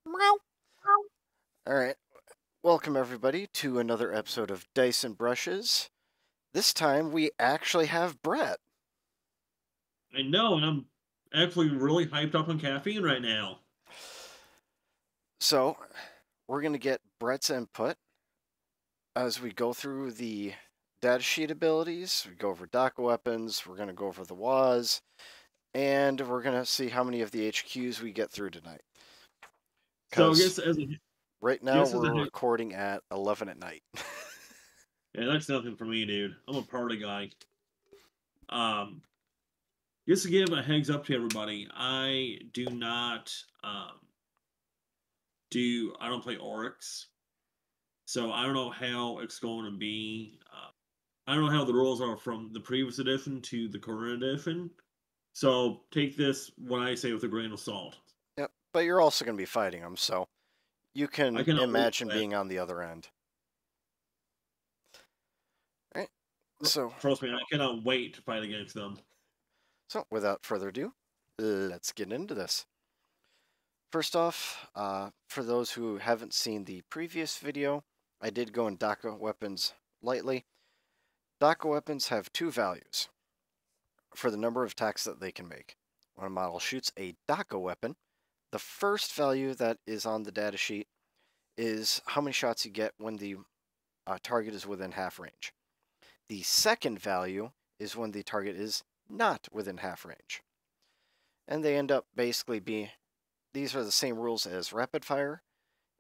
Meow. Alright, welcome everybody to another episode of Dice and Brushes. This time we actually have Brett. I know, and I'm actually really hyped up on caffeine right now. So, we're going to get Brett's input as we go through the datasheet abilities. We go over Daca Weapons, we're going to go over the WAs, and we're going to see how many of the HQs we get through tonight. So I Because guess as a right now guess as a we're recording at 11 at night. yeah, that's nothing for me, dude. I'm a party guy. Just to give a heads up to everybody, I do not I don't play Orks, so I don't know how it's going to be. I don't know how the rules are from the previous edition to the current edition. So take this what I say with a grain of salt. Yep, but you're also going to be fighting them, so you I can cannot wait imagine for that. being on the other end. Right? So, Trust me, I cannot wait to fight against them. So, without further ado, let's get into this. First off, for those who haven't seen the previous video, I did go in Daca Weapons lightly. Daca Weapons have two values for the number of attacks that they can make. When a model shoots a Daca weapon, the first value that is on the datasheet is how many shots you get when the target is within half range. The second value is when the target is not within half range. And they end up basically being, these are the same rules as rapid fire,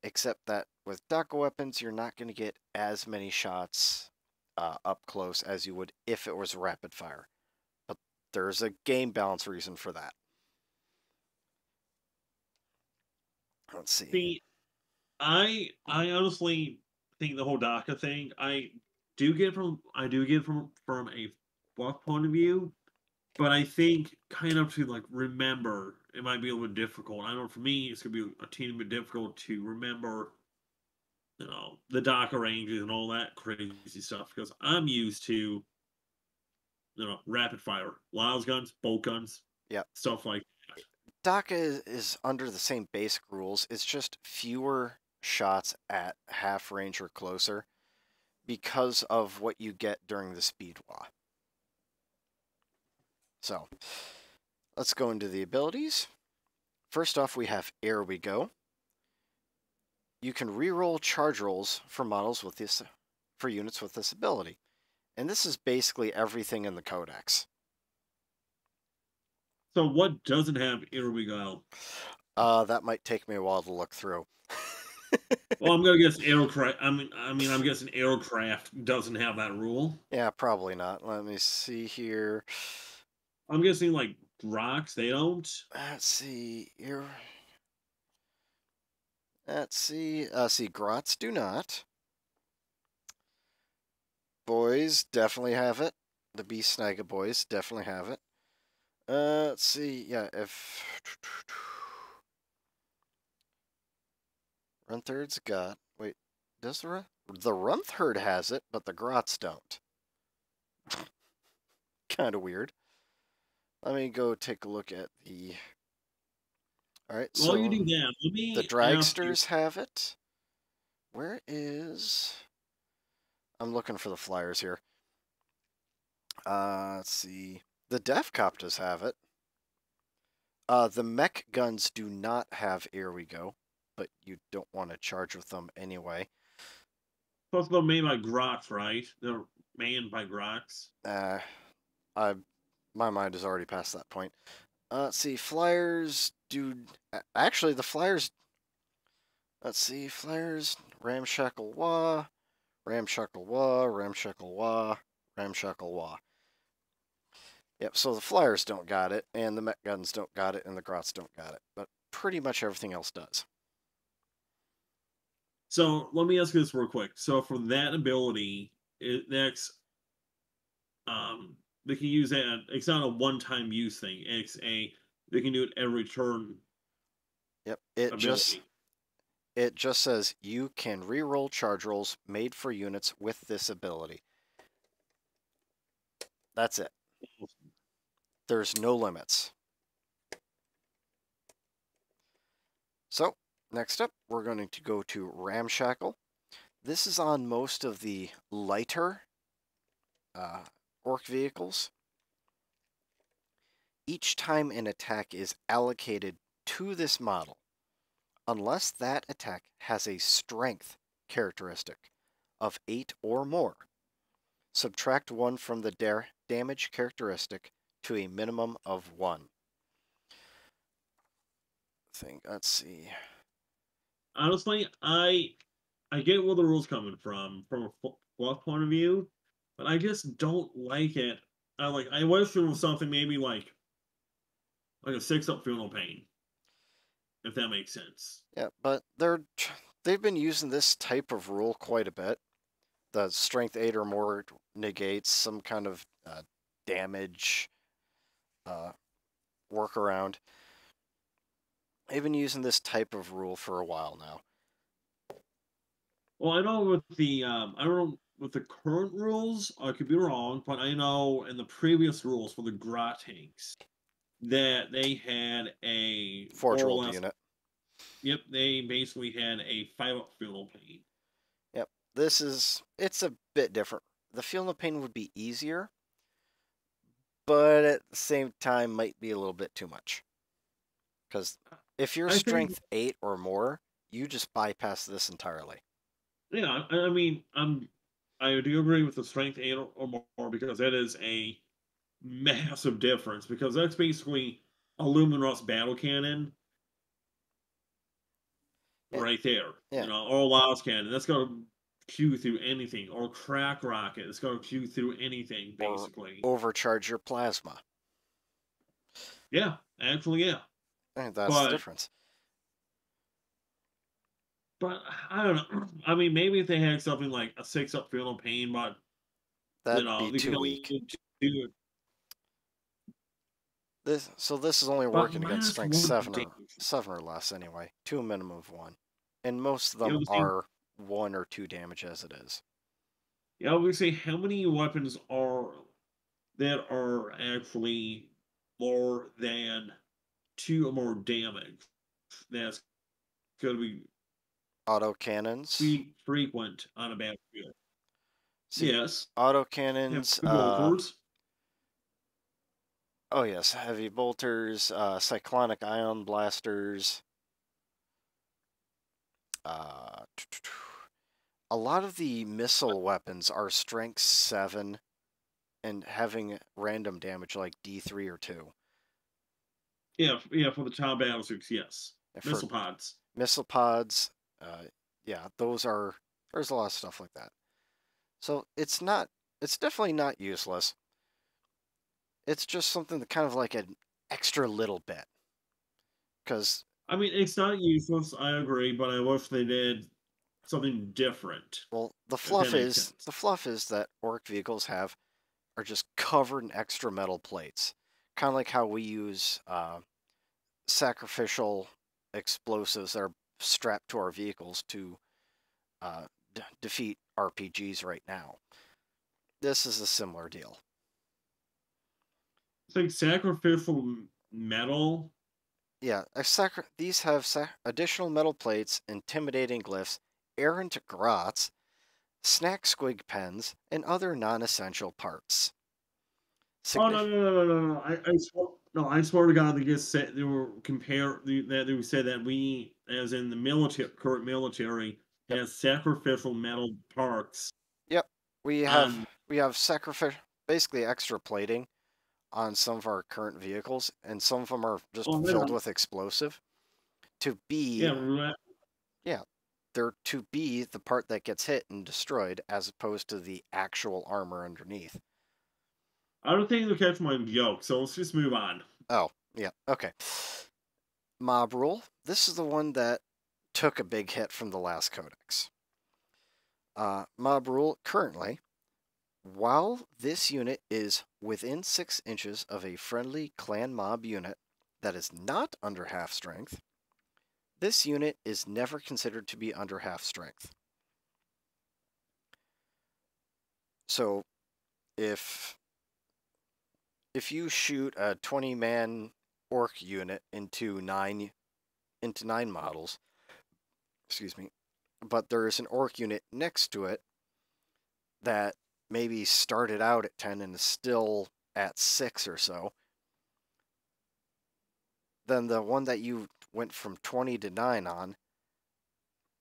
except that with Daca Weapons, you're not going to get as many shots up close as you would if it was rapid fire. But there's a game balance reason for that. Let's see. See, I honestly think the whole DACA thing, I do get from a buff point of view, but I think kind of to like remember it might be a little bit difficult. I know for me it's gonna be a teeny bit difficult to remember, the DACA ranges and all that crazy stuff because I'm used to rapid fire, las guns, bolt guns, Yep. stuff like Daca is under the same basic rules. It's just fewer shots at half range or closer because of what you get during the speed wah. So, let's go into the abilities. First off, we have Ere We Go. You can reroll charge rolls for models with this, for units with this ability. And this is basically everything in the Codex. So what doesn't have Ere We Go? That might take me a while to look through. Well, I'm gonna guess aircraft. I'm guessing aircraft doesn't have that rule. Yeah, probably not. Let me see here. I'm guessing like rocks. They don't. Let's see here. Let's see. See, Grots do not. Boys definitely have it. The Beast Snagga boys definitely have it. Let's see. Yeah, if Runthird's got. Wait, does the Runtherd has it, but the Grots don't. Kind of weird. Let me go take a look at the. All right, While you so do that, let the me ask you. Dragsters have it. Where is? I'm looking for the flyers here. Let's see. The Defcopters have it. The Mech guns do not have Ere We Go, but you don't want to charge with them anyway. Plus, they're made by Groks, right? They're manned by Groks. My mind is already past that point. Let's see. Flyers do. Actually, the flyers. Let's see. Flyers. Ramshakle Wah. Ramshackle Wah. Ramshackle Wah. Ramshackle Wah. Yep, so the flyers don't got it, and the mech guns don't got it, and the grots don't got it. But pretty much everything else does. So let me ask you this real quick. So for that ability, they can use that. It's not a one-time use thing. They can do it every turn. Yep, Ability. it just says you can reroll charge rolls made for units with this ability. That's it. There's no limits. So, Next up, we're going to go to Ramshackle. This is on most of the lighter Orc vehicles. Each time an attack is allocated to this model, unless that attack has a strength characteristic of 8 or more, subtract 1 from the damage characteristic to a minimum of 1. Let's see. Honestly, I get where the rule's coming from a fluff point of view, but I just don't like it. I wish there was something maybe like a 6-up funeral pain, if that makes sense. Yeah, but they've been using this type of rule quite a bit. The strength 8 or more negates some kind of damage workaround. They've been using this type of rule for a while now. Well, I know with the I don't know with the current rules, I could be wrong, but I know in the previous rules for the Gra tanks that they had a Forge more or rolled less. unit. Yep, they basically had a 5-up funeral pain. Yep, it's a bit different. The funeral pain would be easier, but at the same time might be a little bit too much. Because if you're strength 8 or more, you just bypass this entirely. Yeah, I mean, I do agree with the strength 8 or more because that is a massive difference because that's basically a Lumen Rust battle cannon right there. Yeah. You know, or a Laos cannon. That's going to queue through anything. Or Crack Rocket. It's going to queue through anything, basically. Or overcharge your plasma. Yeah, actually, yeah. And that's the difference. But I don't know. I mean, maybe if they had something like a 6-up funeral pain, but that'd be too weak. This is only working against strength 7 or less anyway, to a minimum of 1, and most of them are 1 or 2 damage as it is. Yeah, we say how many weapons that are actually more than 2 or more damage? That's going to be autocannons. Frequent on a battlefield. Yes. Autocannons. Oh yes, heavy bolters, cyclonic ion blasters. A lot of the missile weapons are strength 7 and having random damage like D3 or 2. Yeah, for the child battleships, yes. Missile pods. Missile pods, yeah, there's a lot of stuff like that. So it's definitely not useless. It's just something that kind of like an extra little bit. Because I mean, it's not useless, I agree, but I wish they did something different. Well, the fluff is that Orc vehicles are just covered in extra metal plates. Kind of like how we use sacrificial explosives that are strapped to our vehicles to defeat RPGs right now. This is a similar deal. It's like sacrificial metal. Yeah, these have additional metal plates, intimidating glyphs, errant grots, snack squig pens, and other non-essential parts. Oh no! I swear to God, they just said they were that they said that we, as in the current military, has sacrificial metal parts. Yep, we have basically extra plating on some of our current vehicles, and some of them are just filled with explosive. They're to be the part that gets hit and destroyed, as opposed to the actual armor underneath. I don't think they'll catch my joke, so let's just move on. Oh, yeah, okay. Mob rule. This is the one that took a big hit from the last codex. Mob rule currently, while this unit is within 6 inches of a friendly clan mob unit that is not under half strength, this unit is never considered to be under half strength. So, if you shoot a 20-man Orc unit into 9 models, excuse me, but there's an orc unit next to it that maybe started out at 10 and is still at 6 or so, then the one that you went from 20 to 9 on,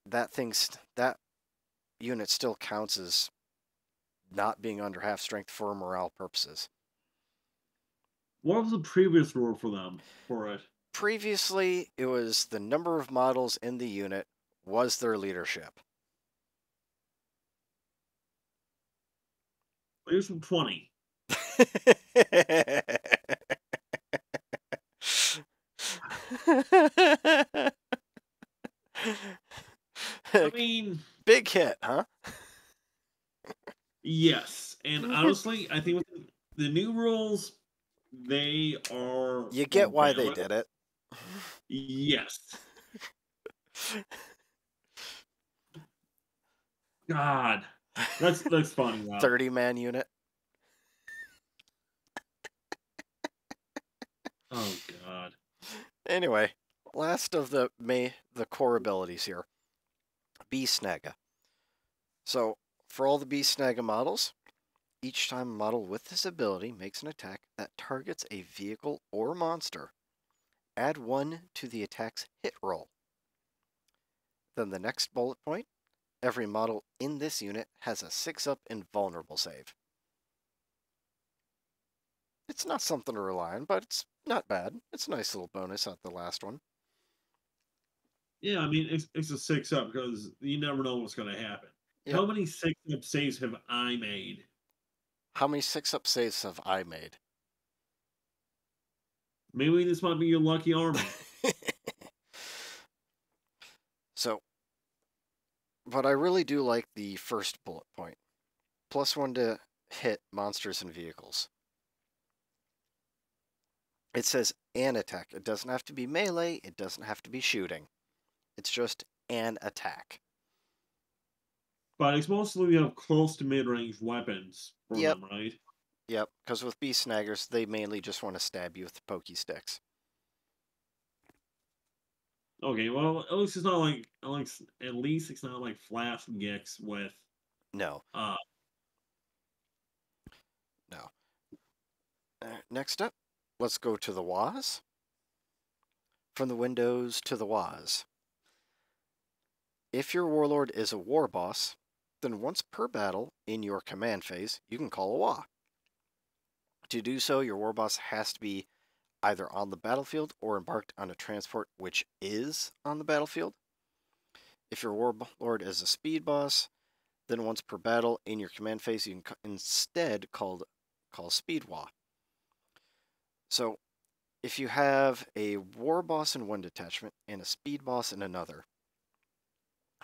that unit still counts as not being under half strength for morale purposes. What was the previous rule for them for it? Previously, it was the number of models in the unit was their leadership. Here's from 20. I mean, big hit, huh? Yes, and honestly, I think with the new rules, they are. You get why they did it. Yes. God, that's funny. Wow. 30-man unit. Oh God. Anyway, last of the core abilities here. Beast Snagga. So, for all the Beast Snagga models, each time a model with this ability makes an attack that targets a vehicle or monster, add 1 to the attack's hit roll. Then the next bullet point, every model in this unit has a 6-up invulnerable save. It's not something to rely on, but it's not bad. It's a nice little bonus at the last one. Yeah, I mean, it's a 6-up because you never know what's going to happen. Yep. How many 6-up saves have I made? How many 6-up saves have I made? Maybe this might be your lucky army. So, but I really do like the first bullet point. +1 to hit monsters and vehicles. It says an attack. It doesn't have to be melee. It doesn't have to be shooting. It's just an attack. But it's mostly close to mid-range weapons for them, right? Yep, because with Beast Snaggers, they mainly just want to stab you with the pokey sticks. Okay, well, at least it's not at least it's not like Flash Gex with No. No. Next up, let's go to the Waz. From the windows to the Waz. If your warlord is a war boss, then once per battle in your command phase, you can call a Wa. To do so, your war boss has to be either on the battlefield or embarked on a transport which is on the battlefield. If your warlord is a speed boss, then once per battle in your command phase, you can instead call Speed Wa. So, if you have a war boss in one detachment and a speed boss in another,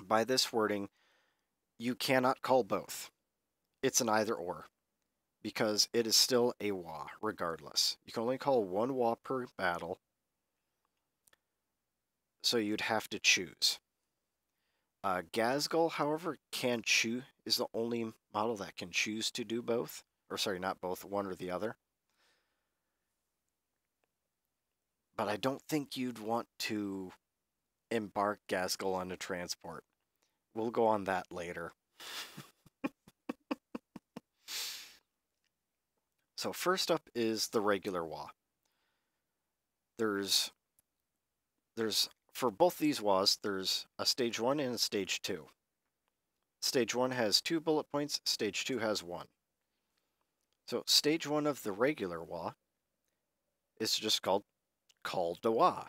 by this wording, you cannot call both. It's an either or, because it is still a Wa regardless. You can only call one Wa per battle, so you'd have to choose. Ghazghkull, however, is the only model that can choose to do both. Or sorry, not both, one or the other. But I don't think you'd want to embark Ghazghkull on a transport. We'll go on that later. So first up is the regular Wa. There's for both these Was, there's a stage 1 and a stage 2. Stage 1 has 2 bullet points, stage 2 has 1. So stage 1 of the regular Wa is just called Call to Wa.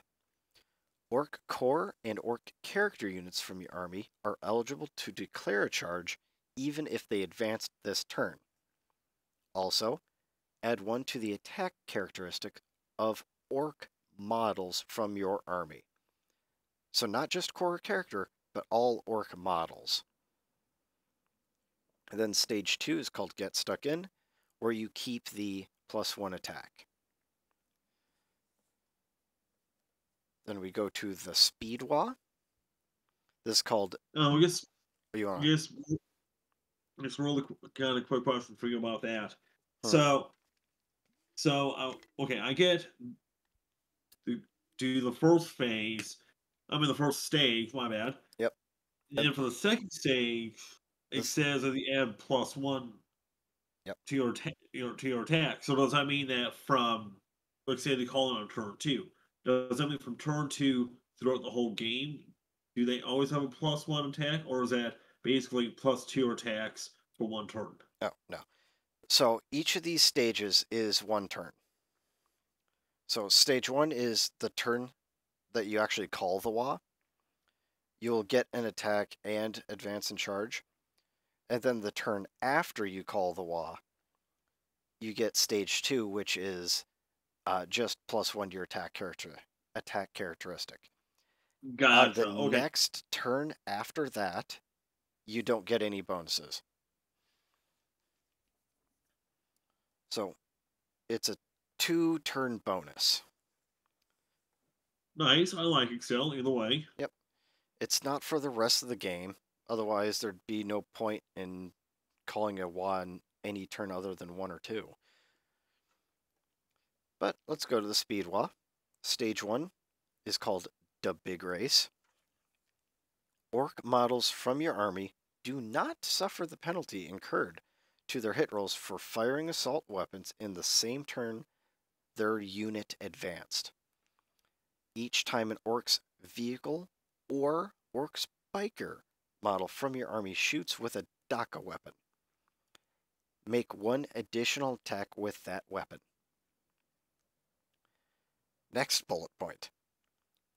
Orc core and orc character units from your army are eligible to declare a charge even if they advanced this turn. Also, add 1 to the attack characteristic of orc models from your army. So not just core character, but all orc models. And then stage 2 is called Get Stuck In, where you keep the +1 attack. Then we go to the Speed Wa. This is called... Just really kind of quick question for you about that. Huh. Okay, I get to do the first phase. I'm in the first stage, my bad. Yep. And for the second stage, it This, says that you add +1 yep. to your attack. So does that mean that from, let's say they call it on turn 2, does that mean from turn 2 throughout the whole game, do they always have a +1 attack, or is that basically +2 attacks for one turn? No, no. So each of these stages is one turn. So stage 1 is the turn that you actually call the Wa. You'll get an attack and advance and charge. And then the turn after you call the Wa, you get stage 2, which is just +1 to your attack characteristic. On the Gotcha. Okay. next turn after that, you don't get any bonuses. So it's a 2-turn bonus. Nice. I like Excel either way. Yep. It's not for the rest of the game. Otherwise, there'd be no point in calling a Wa on any turn other than 1 or 2. But let's go to the Speed Wa. Stage 1 is called the Big Race. Orc models from your army do not suffer the penalty incurred to their hit rolls for firing assault weapons in the same turn their unit advanced. Each time an Orc's vehicle or Orc Psycher model from your army shoots with a Daca weapon, make 1 additional attack with that weapon. Next bullet point.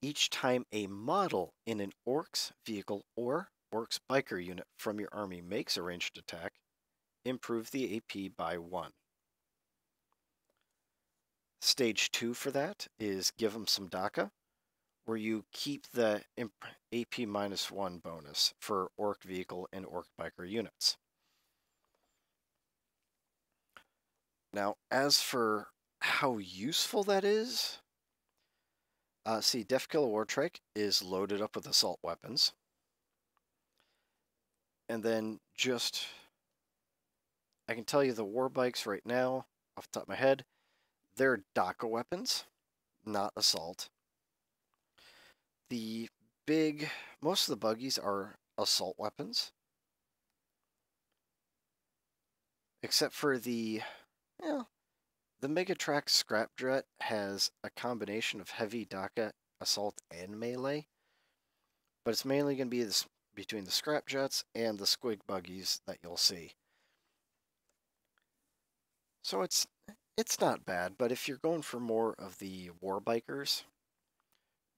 Each time a model in an Orc's vehicle or Orc Psycher unit from your army makes a ranged attack, improve the AP by 1. Stage 2 for that is Give them some Dakka, where you keep the AP -1 bonus for Orc vehicle and Orc Biker units. Now, as for how useful that is, see, Def Killer War Trike is loaded up with assault weapons. And then I can tell you the war bikes right now, off the top of my head, they're Daca Weapons, not assault. Most of the buggies are assault weapons. Except for the Megatrack Scrapjet has a combination of heavy Daca, assault, and melee. But it's mainly going to be between the Scrapjets and the Squig buggies that you'll see. So it's not bad, but if you're going for more of the war bikers,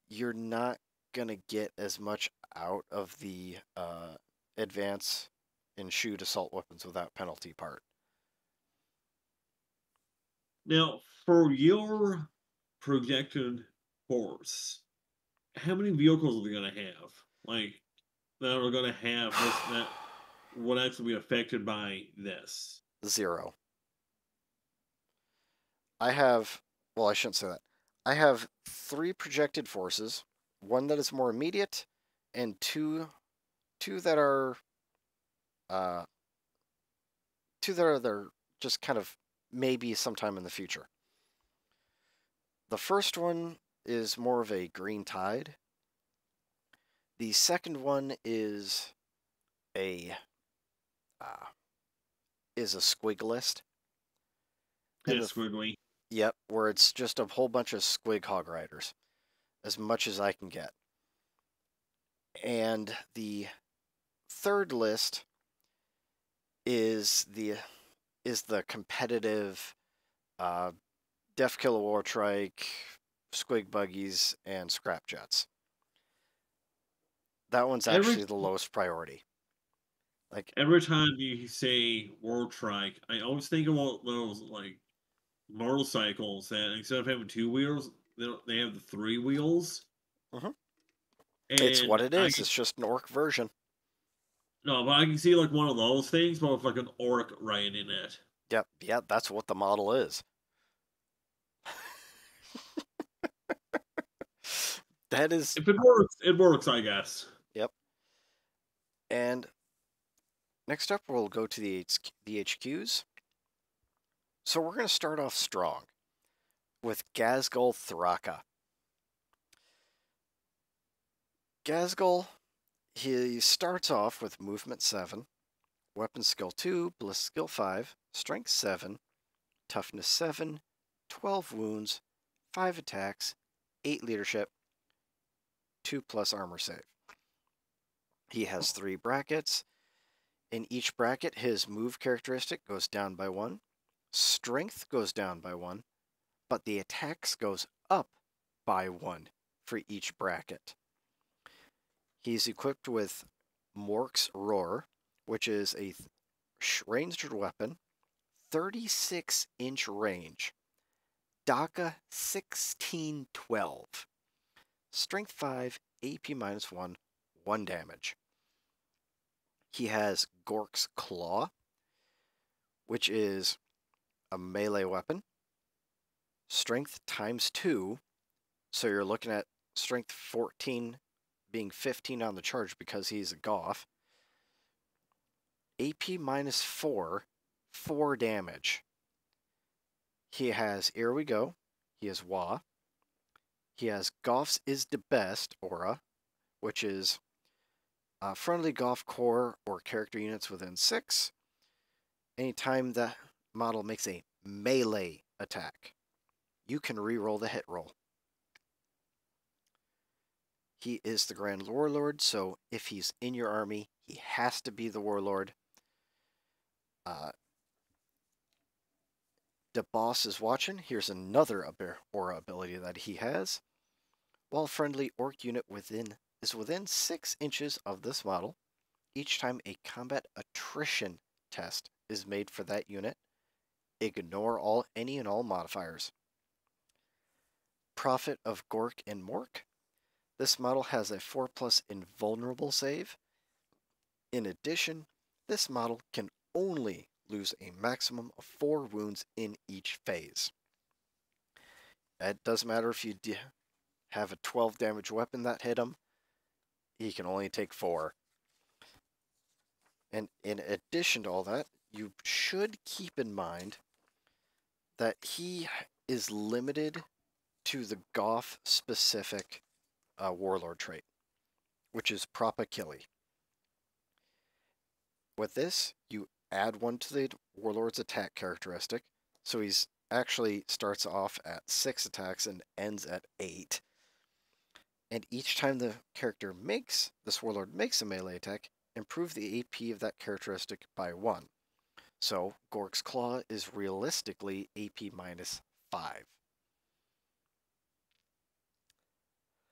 you're not going to get as much out of the advance and shoot assault weapons without penalty part. Now, for your projected force, how many vehicles are they going to have? Like, that are going to have this, that would actually be affected by this? 0. I shouldn't say that. I have 3 projected forces, 1 that is more immediate, and two that are they're just kind of maybe sometime in the future. The first one is more of a green tide. The second one is a squig list. Yeah, squiggly. Yep, where it's just a whole bunch of squig hog riders, as much as I can get. And the third list is the competitive Def Killer War Trike, Squig buggies, and Scrapjets. That one's actually the lowest priority. Like every time you say War Trike, I always think about those like motorcycles that instead of having 2 wheels, they have the 3 wheels. It's what it is. It's just an orc version. No, but I can see like one of those things, but with like an orc riding in it. Yep, yeah, that's what the model is. That is. If it works, I guess. Yep. And next up, we'll go to the HQs. So we're going to start off strong with Ghazghkull Thraka. Ghazghkull, He starts off with movement 7, weapon skill 2, bliss skill 5, strength 7, toughness 7, 12 wounds, 5 attacks, 8 leadership, 2+ armor save. He has 3 brackets. In each bracket, his move characteristic goes down by 1, strength goes down by 1, but the attacks goes up by 1 for each bracket. He's equipped with Mork's Roar, which is a ranged weapon, 36-inch range, Daca 1612, strength 5, AP -1, 1 damage. He has Gork's Claw, which is a melee weapon, strength ×2, so you're looking at strength 14 being 15 on the charge because he's a Goth. AP -4, 4 damage. He has Ere We Go, he has Wa, he has Goth's is the Best aura, which is friendly Goth core or character units within 6. Anytime the model makes a melee attack, you can re-roll the hit roll. He is the Grand Warlord, so if he's in your army, he has to be the Warlord. The boss is watching. Here's another aura ability that he has. While friendly Orc unit is within 6 inches of this model, each time a combat attrition test is made for that unit, ignore any and all modifiers. Prophet of Gork and Mork. This model has a 4+ invulnerable save. In addition, this model can only lose a maximum of 4 wounds in each phase. It doesn't matter if you have a 12 damage weapon that hit him, he can only take 4. And in addition to all that, you should keep in mind that he is limited to the Goth specific Warlord trait, which is Propachili. With this, you add 1 to the Warlord's attack characteristic, so he's actually starts off at 6 attacks and ends at 8. And each time the this Warlord makes a melee attack, improve the AP of that characteristic by 1. So Gork's Claw is realistically AP -5.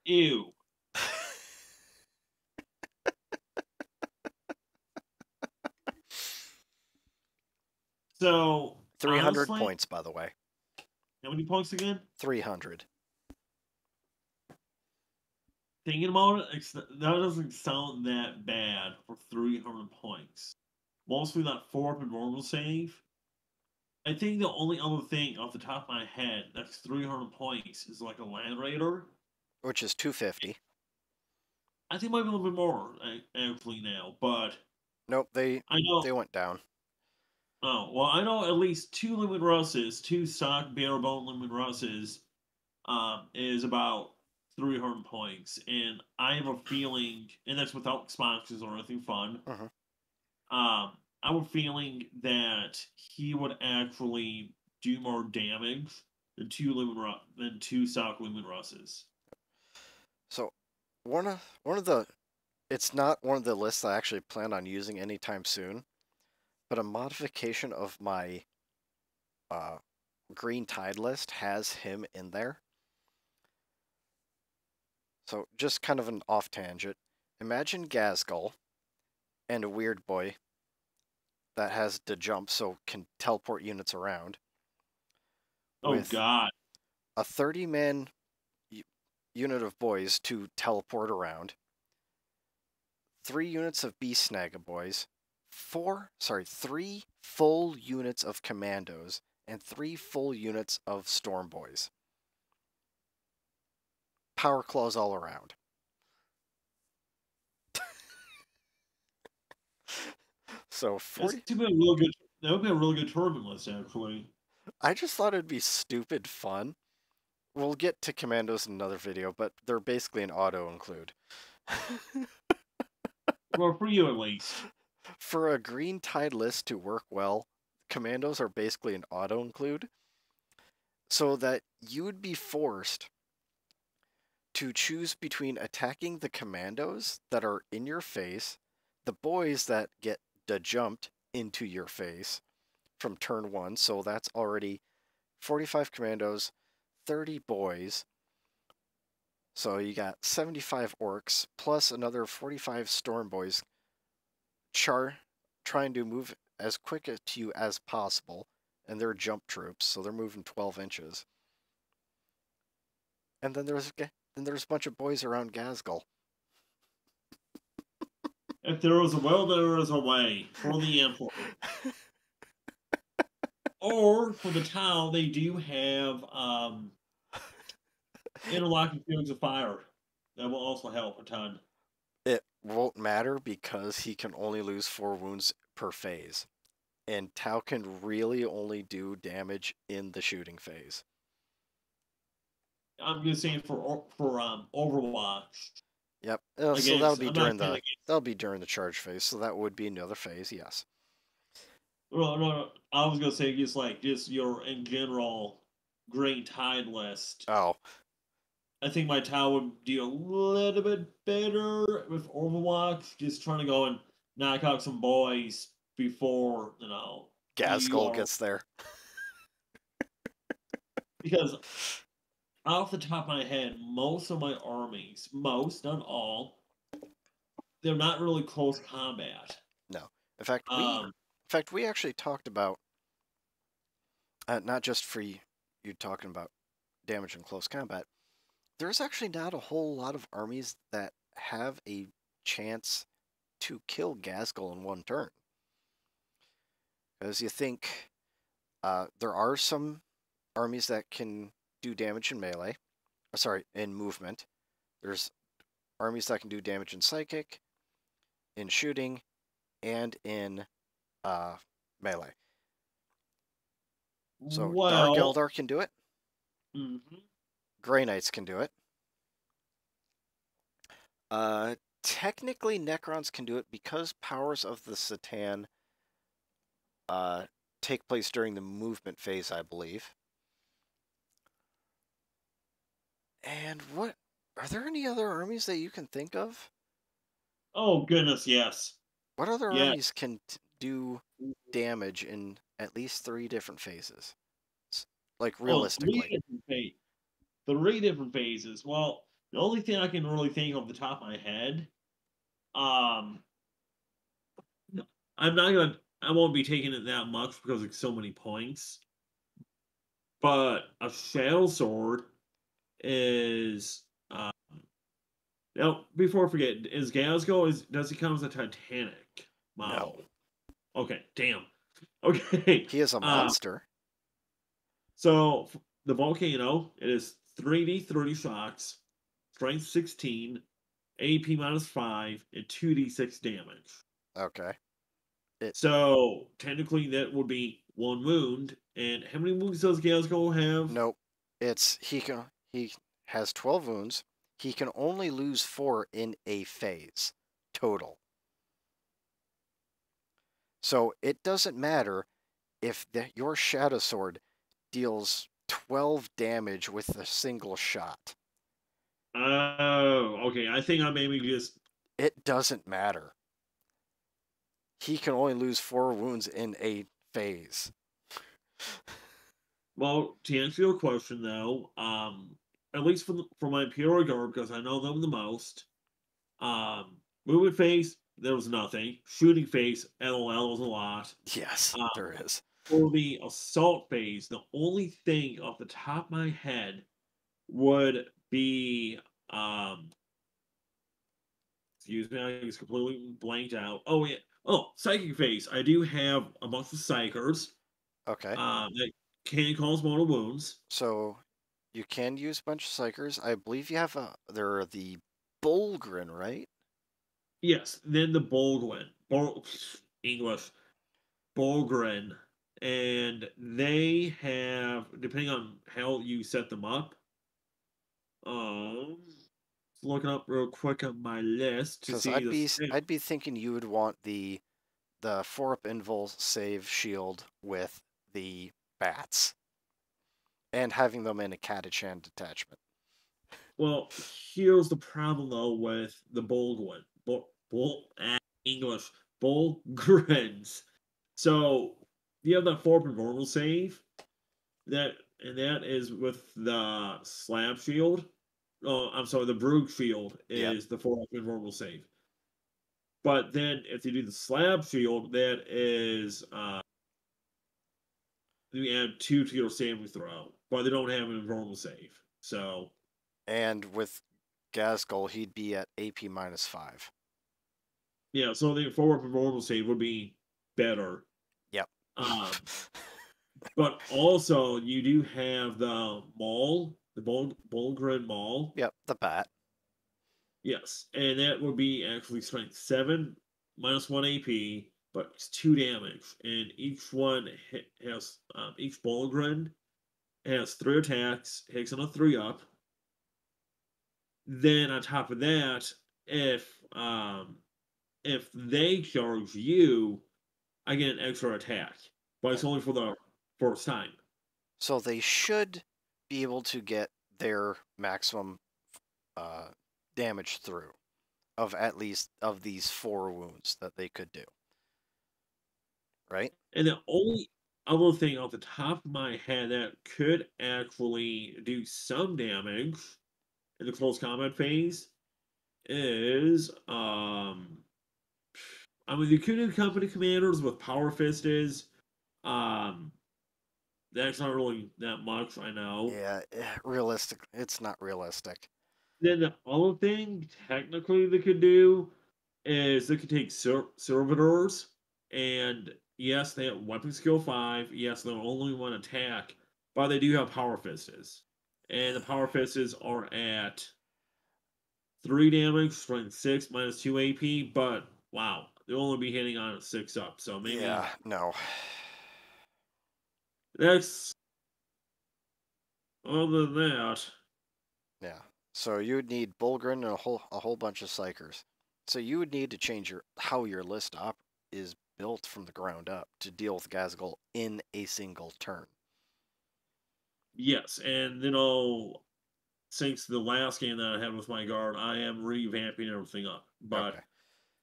Ew. So 300 honestly, points, by the way. how many points again? 300. Thinking about it, that doesn't sound that bad for 300 points. Mostly that 4 up and normal save. I think the only other thing off the top of my head that's 300 points is like a Land Raider, Which is 250. I think it might be a little bit more actually now, but Nope, I know. they went down. Oh well, I know at least 2 Limit Russes, 2 stock barebone Limit Russes, is about 300 points, and I have a feeling, and that's without sponsors or anything fun. I have a feeling that he would actually do more damage than 2 stock Limit Russes. So one of the it's not one of the lists I actually plan on using anytime soon, but a modification of my Green Tide list has him in there. So just kind of an off tangent. Imagine Gazgul and a weird boy that has to jump so can teleport units around. Oh God. A 30-man unit of boys to teleport around. 3 units of Beast Snagga boys. 3 full units of commandos and 3 full units of storm boys. Power claws all around. So 40. That would be a really good tournament list, actually. I just thought it'd be stupid fun. We'll get to commandos in another video, but they're basically an auto include. Well, for you at least. For a green tide list to work well, commandos are basically an auto include, so that you would be forced to choose between attacking the commandos that are in your face, the boys that get jumped into your face from turn 1, so that's already 45 commandos, 30 boys. So you got 75 orcs plus another 45 storm boys trying to move as quick to you as possible, and they're jump troops, so they're moving 12 inches. And then there's a bunch of boys around Ghazghkull. If there was a will, there is a way for the Emperor. Or for the Tau, they do have interlocking fields of fire. That will also help a ton. It won't matter because he can only lose 4 wounds per phase. And Tau can really only do damage in the shooting phase. I'm just saying for Overwatch. Yep. So that'll be during the charge phase. So that would be another phase. Yes. Well, no, I was gonna say just your in general Green Tide list. Oh. I think my Tau would do a little bit better with Overwatch. Just trying to go and knock out some boys before Ghazghkull gets there. Because off the top of my head, most of my armies, most, not all, they're not really close combat. No. In fact, we actually talked about not just for you talking about damage in close combat. There's actually not a whole lot of armies that have a chance to kill Ghazghkull in one turn. As you think, there are some armies that can do damage in melee. Sorry, in movement. There's armies that can do damage in psychic, in shooting, and in melee. So Dark Eldar can do it. Mm-hmm. Grey Knights can do it. Technically, Necrons can do it because powers of the Satan take place during the movement phase, I believe. And what are there any other armies that you can think of? Oh goodness, yes. What other armies can do damage in at least 3 different phases? Like realistically. 3 different phases. Well, the only thing I can really think off the top of my head, I won't be taking it that much because it's so many points. But a Shadow Sword is now before I forget, is Ghazghkull does he come as a Titanic model? No. Okay, damn. Okay. He is a monster. So the Volcano, it is 3d 30 shots, strength 16, AP -5, and 2d6 damage. Okay. So technically that would be 1 wound. And how many wounds does Ghazghkull have? Nope. He has 12 wounds. He can only lose 4 in a phase total. So it doesn't matter if your Shadow Sword deals 12 damage with a single shot. Oh, okay. I think I maybe just... It doesn't matter. He can only lose 4 wounds in a phase. Well, to answer your question, though, at least for my Imperial Guard, because I know them the most, movement phase, there was nothing. Shooting phase, LOL was a lot. Yes, there is. For the assault phase, the only thing off the top of my head would be, excuse me, I just completely blanked out. Oh, yeah. Oh, psychic phase. I do have a bunch of psychers. Okay. That can cause mortal wounds. So you can use a bunch of psychers. I believe you have they're the Bolgrin, right? Yes, then the Bolgrin. English. Bolgrin. And they have, depending on how you set them up, looking up real quick on my list to Because see the. I'd be thinking you would want the 4-up invul save shield with the bats and having them in a Catachan detachment. Well, here's the problem though with the Bulgwin. English. Bulgrins. So you have that 4-up normal save. That is with the slab shield. Oh, I'm sorry, the Brood shield Yep. is the 4-up normal save. But then if you do the slab shield, that is you add 2 to your saving throw, but they don't have an normal save. So And with Gazgul, he'd be at AP -5. yeah, so the 4-up normal save would be better. Yep. Um, but also you do have the Maul, the Bulgrin Maul. Yep, the bat. Yes, and that would be actually strength 7 -1 AP, but it's 2 damage, and each one has each Bulgrin has 3 attacks, hits on a 3-up. Then on top of that, if they charge you, I get an extra attack, but it's only for the first time. So they should be able to get their maximum damage through of at least of these 4 wounds that they could do. Right? And the only other thing off the top of my head that could actually do some damage in the close combat phase is I mean the Kunin Company commanders with Power Fist is that's not really that much, I know. Yeah, realistic. It's not realistic. Then the other thing technically they could do is they could take servitors, and yes, they have weapon skill 5. Yes, they're only 1 attack, but they do have power fists, and the power fists are at 3 damage, strength 6, -2 AP. But wow, they'll only be hitting on a 6-up, so maybe Yeah, no. that's other than that. Yeah. So you would need Bulgrin and a whole bunch of Psychers. So you would need to change how your list is built from the ground up to deal with Gazgul in a single turn. Yes, and since the last game that I had with my guard, I am revamping everything up. But Okay.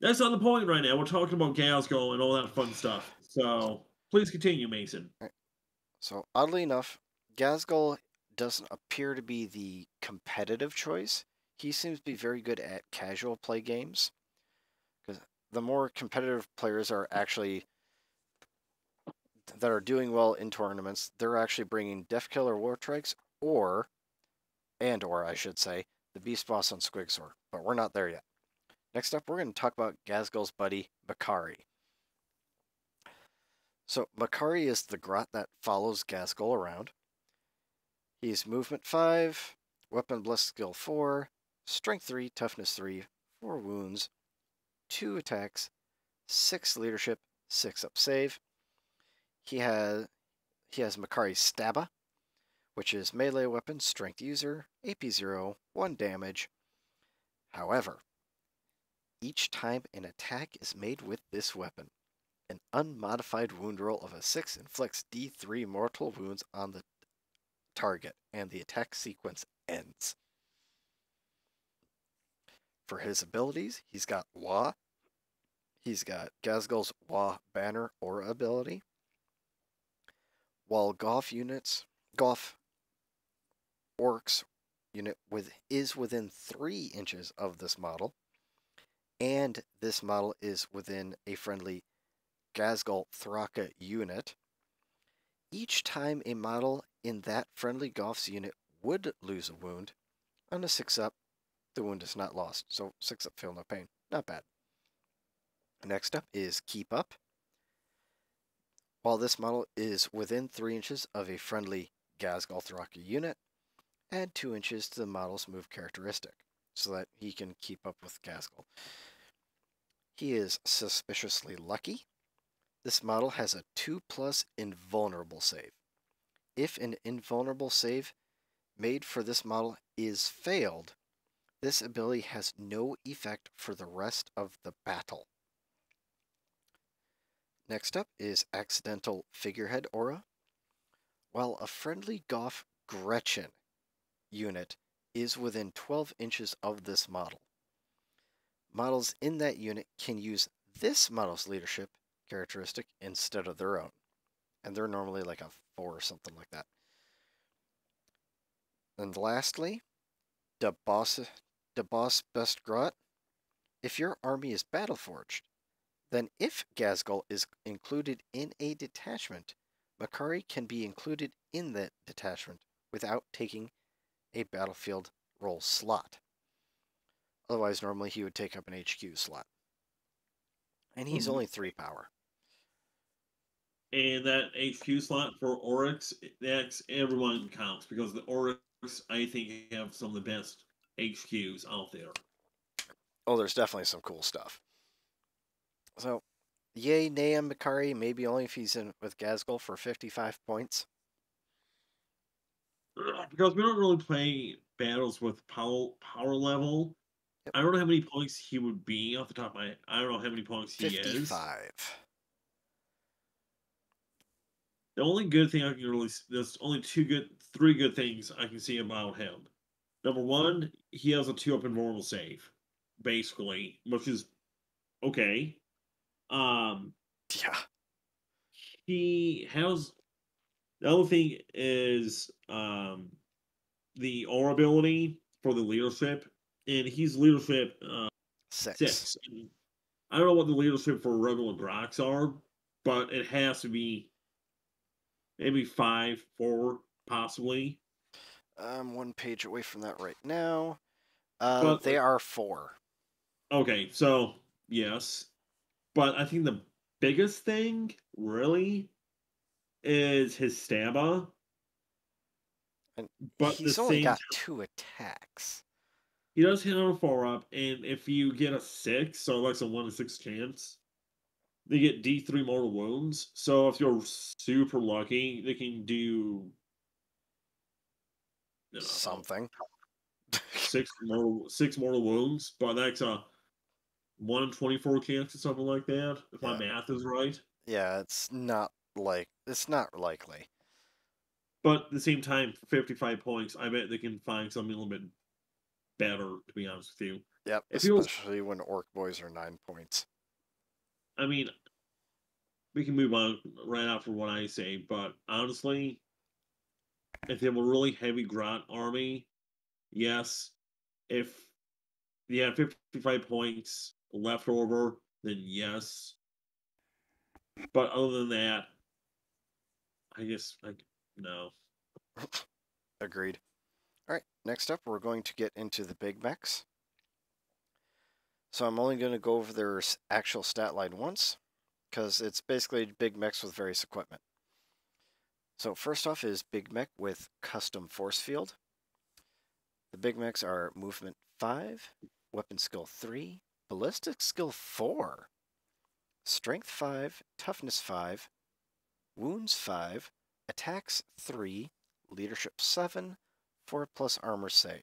that's not the point right now. We're talking about Gazgul and all that fun stuff. So please continue, Mason. So oddly enough, Gazgul doesn't appear to be the competitive choice. He seems to be very good at casual play games. Because the more competitive players are actually that are doing well in tournaments, they're actually bringing Death Killer War Trikes or I should say, the Beast Boss on Squigsaur. But we're not there yet. Next up, we're going to talk about Gazgul's buddy, Makari. So Makari is the grot that follows Gazgul around. He's movement 5, weapon bless skill 4, strength 3, toughness 3, 4 wounds, 2 attacks, 6 leadership, 6-up save. He has Makari's Stabba, which is melee weapon, strength user, AP 0, 1 damage. However, each time an attack is made with this weapon, an unmodified wound roll of a 6 inflicts D3 mortal wounds on the target, and the attack sequence ends. For his abilities, he's got Wah. He's got Gazgul's Wah Banner Aura ability. While Golf Orks unit is within 3 inches of this model, and this model is within a friendly Gazgul Thraka unit, each time a model in that friendly Golf's unit would lose a wound, on a 6-up, the wound is not lost. So 6-up, feel no pain. Not bad. Next up is Keep Up. While this model is within 3 inches of a friendly Gazgul Thraka unit, add 2 inches to the model's move characteristic so that he can keep up with Gazgul. He is suspiciously lucky. This model has a 2+ invulnerable save. If an invulnerable save made for this model is failed, This ability has no effect for the rest of the battle. Next up is Accidental Figurehead Aura. While a friendly Goth Gretchen unit is within 12 inches of this model, models in that unit can use this model's leadership characteristic instead of their own. And they're normally like a 4 or something like that. And lastly, the boss Best Grot. If your army is battle-forged, then if Ghazghkull is included in a detachment, Makari can be included in that detachment without taking a battlefield role slot. Otherwise, normally he would take up an HQ slot. And he's only 3 power. And that HQ slot for Orks, that's everyone counts because the Orks, I think, have some of the best HQs out there. Oh, there's definitely some cool stuff. So, yay, nay on Makari, maybe only if he's in with Ghazghkull for 55 points. Because we don't really play battles with power level. Yep. I don't know how many points he would be off the top of my head. I don't know how many points he 55. is. The only good thing I can really, there's only 3 good things I can see about him. Number 1, he has a 2-up invulnerable save, basically, which is okay. Yeah. He has, the other thing is the aura ability for the leadership, and he's leadership 6. I don't know what the leadership for regular Groks are, but it has to be maybe 5, 4, possibly. I'm 1 page away from that right now. But they are 4. Okay, so yes, but I think the biggest thing really is his Stampa. And but he's only got 2 attacks. He does hit on a 4-up, and if you get a 6, so like a 1 in 6 chance, they get D3 mortal wounds. So if you're super lucky, they can do something. 6 mortal wounds, but that's a 1 in 24 chance or something like that, if my math is right. Yeah, it's not likely. But at the same time, for 55 points, I bet they can find something a little bit better, to be honest with you. Yep, especially when Orc Boys are 9 points. I mean, we can move on right after what I say, but honestly, if they have a really heavy Grot army, yes. If you have 55 points left over, then yes. But other than that, I guess, no. Agreed. All right, next up, we're going to get into the big mechs. So I'm only going to go over their actual stat line once, because it's basically big mechs with various equipment. So first off is Big Mech with Custom Force Field. The Big Mechs are Movement 5, Weapon Skill 3, Ballistic Skill 4, Strength 5, Toughness 5, Wounds 5, Attacks 3, Leadership 7, 4+ Armor Save.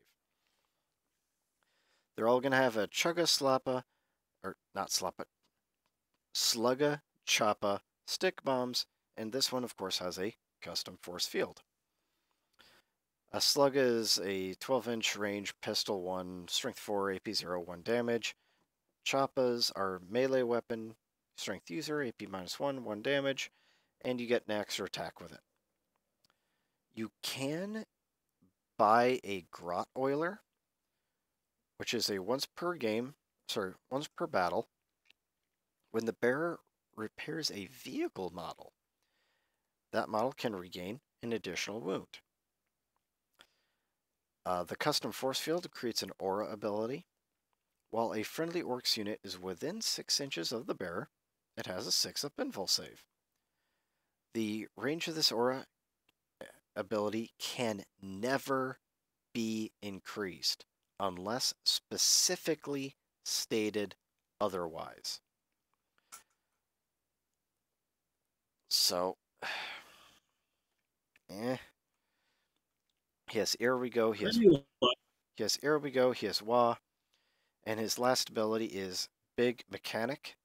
They're all going to have a Slugga, Choppa, stick bombs, and this one, of course, has a custom force field. A Slugga is a 12-inch range pistol 1, strength 4, AP 0, 1 damage. Choppas are melee weapon, strength user, AP -1, 1 damage, and you get an extra attack with it. You can buy a Grot Oiler, which is a once per battle. When the bearer repairs a vehicle model, that model can regain an additional wound. The custom force field creates an aura ability. While a friendly Orcs unit is within 6 inches of the bearer, it has a 6-up invul save. The range of this aura ability can never be increased unless specifically stated otherwise. So, yes, Ere We Go. He has Ere We Go, he has Wah, and his last ability is Big Mechanic.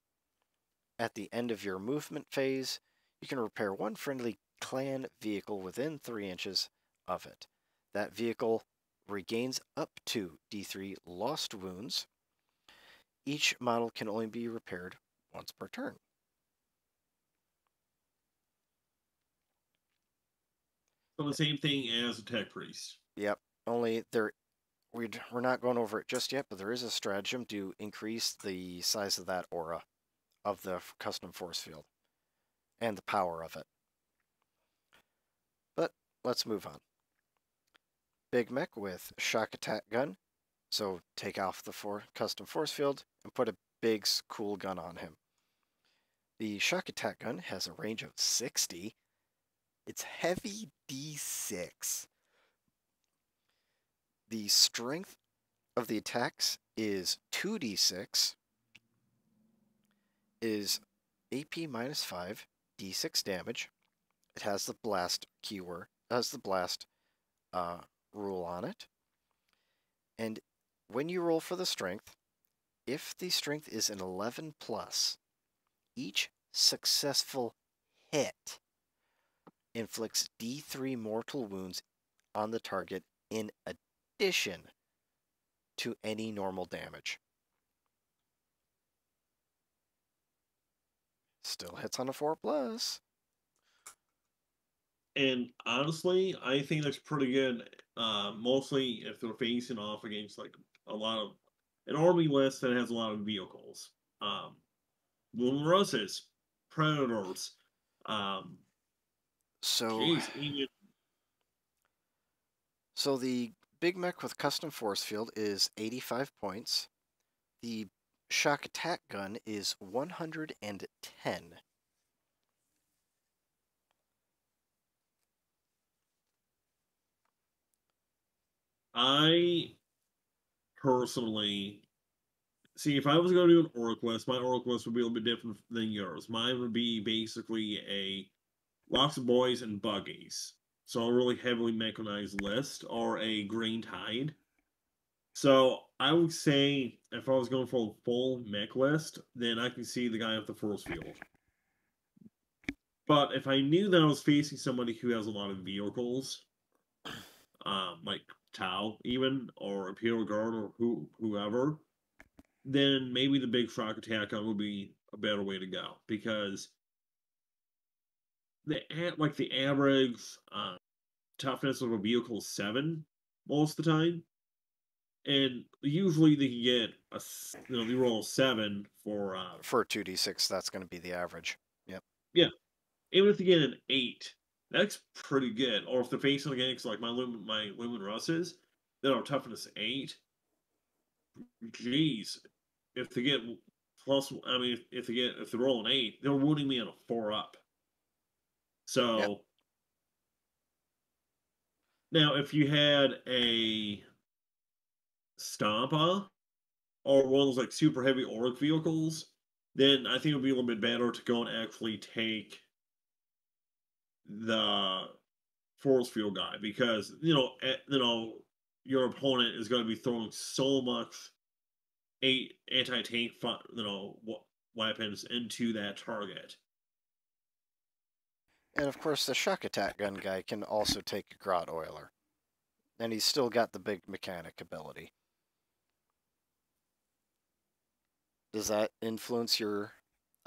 At the end of your movement phase, you can repair one friendly clan vehicle within 3 inches of it. That vehicle regains up to D3 lost wounds. Each model can only be repaired once per turn. So the same thing as a Tech Priest. Yep, only we're not going over it just yet, but there is a stratagem to increase the size of that aura of the custom force field and the power of it. But let's move on. Big Mech with shock attack gun, so take off the custom force field and put a big cool gun on him. The shock attack gun has a range of 60. It's heavy D6. The strength of the attacks is 2d6, is AP minus 5, d6 damage. It has the blast keyword, has the blast rule on it. And when you roll for the strength, if the strength is an 11 plus, each successful hit inflicts D3 mortal wounds on the target in addition to any normal damage. Still hits on a 4 plus. And honestly, I think that's pretty good. Mostly if they're facing off against like a lot of an army list that has a lot of vehicles. Russes, Predators, So even the Big Mech with custom force field is 85 points. The shock attack gun is 110. I personally see if I was going to do an Orc list, my Orc list would be a little bit different than yours. Mine would be basically a lots of boys and buggies. So a really heavily mechanized list or a green tide. So I would say if I was going for a full mech list, then I can see the guy off the force field. But if I knew that I was facing somebody who has a lot of vehicles, like Tau even, or Imperial Guard or whoever, then maybe the big shock attack gun would be a better way to go because the average toughness of a vehicle is 7 most of the time, and usually they can get they roll a 7 for 2d6. That's going to be the average. Yep. Yeah, even if they get an 8, that's pretty good. Or if they're facing against like my Lumen Russes that are toughness 8, geez, if they get plus, I mean, if they roll an 8, they're wounding me on a 4 up. So yep. Now, if you had a Stompa or one of those like super heavy Orc vehicles, then I think it would be a little bit better to go and actually take the force field guy because your opponent is going to be throwing so much anti-tank weapons into that target. And of course, the shock attack gun guy can also take a Grot Oiler. And he's still got the big mechanic ability. Does that influence your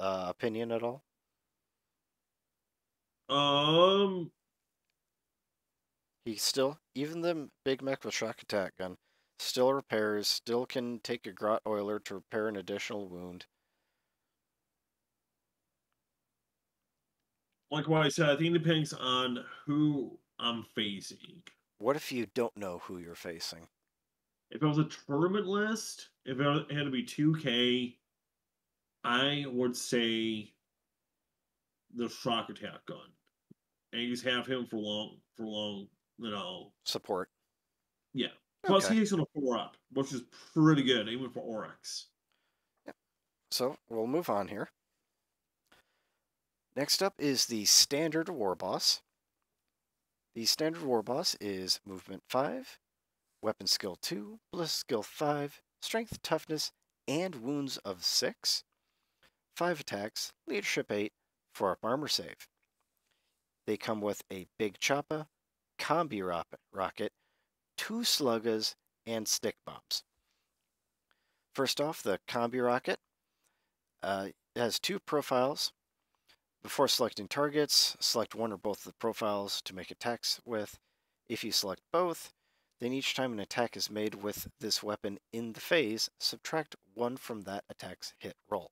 opinion at all? He still, even the Big Mech with shock attack gun, still repairs, still can take a Grot Oiler to repair an additional wound. Like what I said, I think it depends on who I'm facing. What if you don't know who you're facing? If it was a tournament list, if it had to be 2K, I would say the shock attack gun. And you just have him for long, Support. Yeah. Plus he's on a 4 up, which is pretty good, even for Orks. Yep. So we'll move on here. Next up is the standard war boss. The standard war boss is movement 5, Weapon skill 2, Bliss skill 5, Strength, Toughness, and Wounds of 6. 5 attacks, Leadership 8, 4-up armor save. They come with a big Choppa, Combi Rocket, 2 Sluggas, and stick bombs. First off, the Combi Rocket has 2 profiles. Before selecting targets, select one or both of the profiles to make attacks with. If you select both, then each time an attack is made with this weapon in the phase, subtract 1 from that attack's hit roll.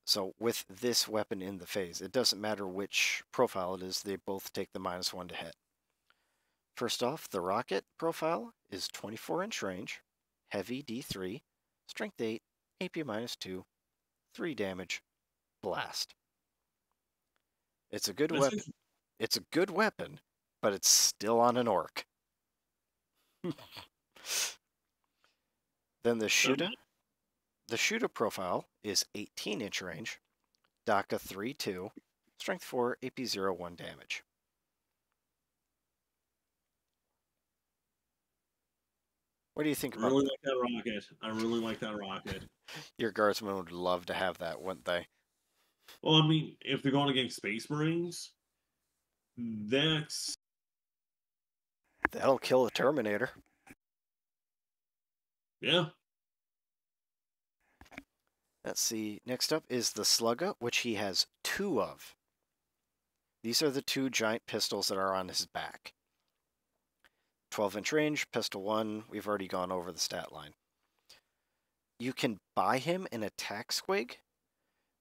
So with this weapon in the phase, it doesn't matter which profile it is, they both take the -1 to hit. First off, the rocket profile is 24-inch range, heavy D3, strength 8, AP -2, 3 damage, blast. It's a good weapon. It's a good weapon, but it's still on an orc. Then the Shooter profile is 18-inch range, Dakka 3-2, strength 4, AP 0, 1 damage. What do you think about I really like that rocket. I really like that rocket. Your guardsmen would love to have that, wouldn't they? Well, I mean, if they're going against Space Marines, that'll kill a Terminator. Yeah. Let's see. Next up is the Slugga, which he has 2 of. These are the 2 giant pistols that are on his back. 12-inch range, pistol 1. We've already gone over the stat line. You can buy him an attack squig.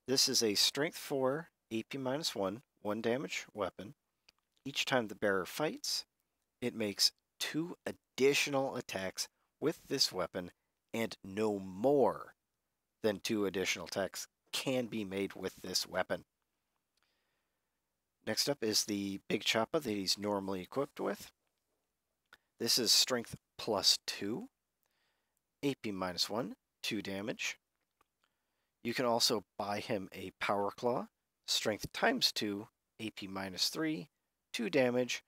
This is a strength 4, AP -1, 1 damage weapon. Each time the bearer fights, it makes 2 additional attacks with this weapon, and no more than 2 additional attacks can be made with this weapon. Next up is the big Choppa that he's normally equipped with. This is strength +2, AP -1, 2 damage. You can also buy him a Power Claw, strength ×2, AP -3, 2 damage.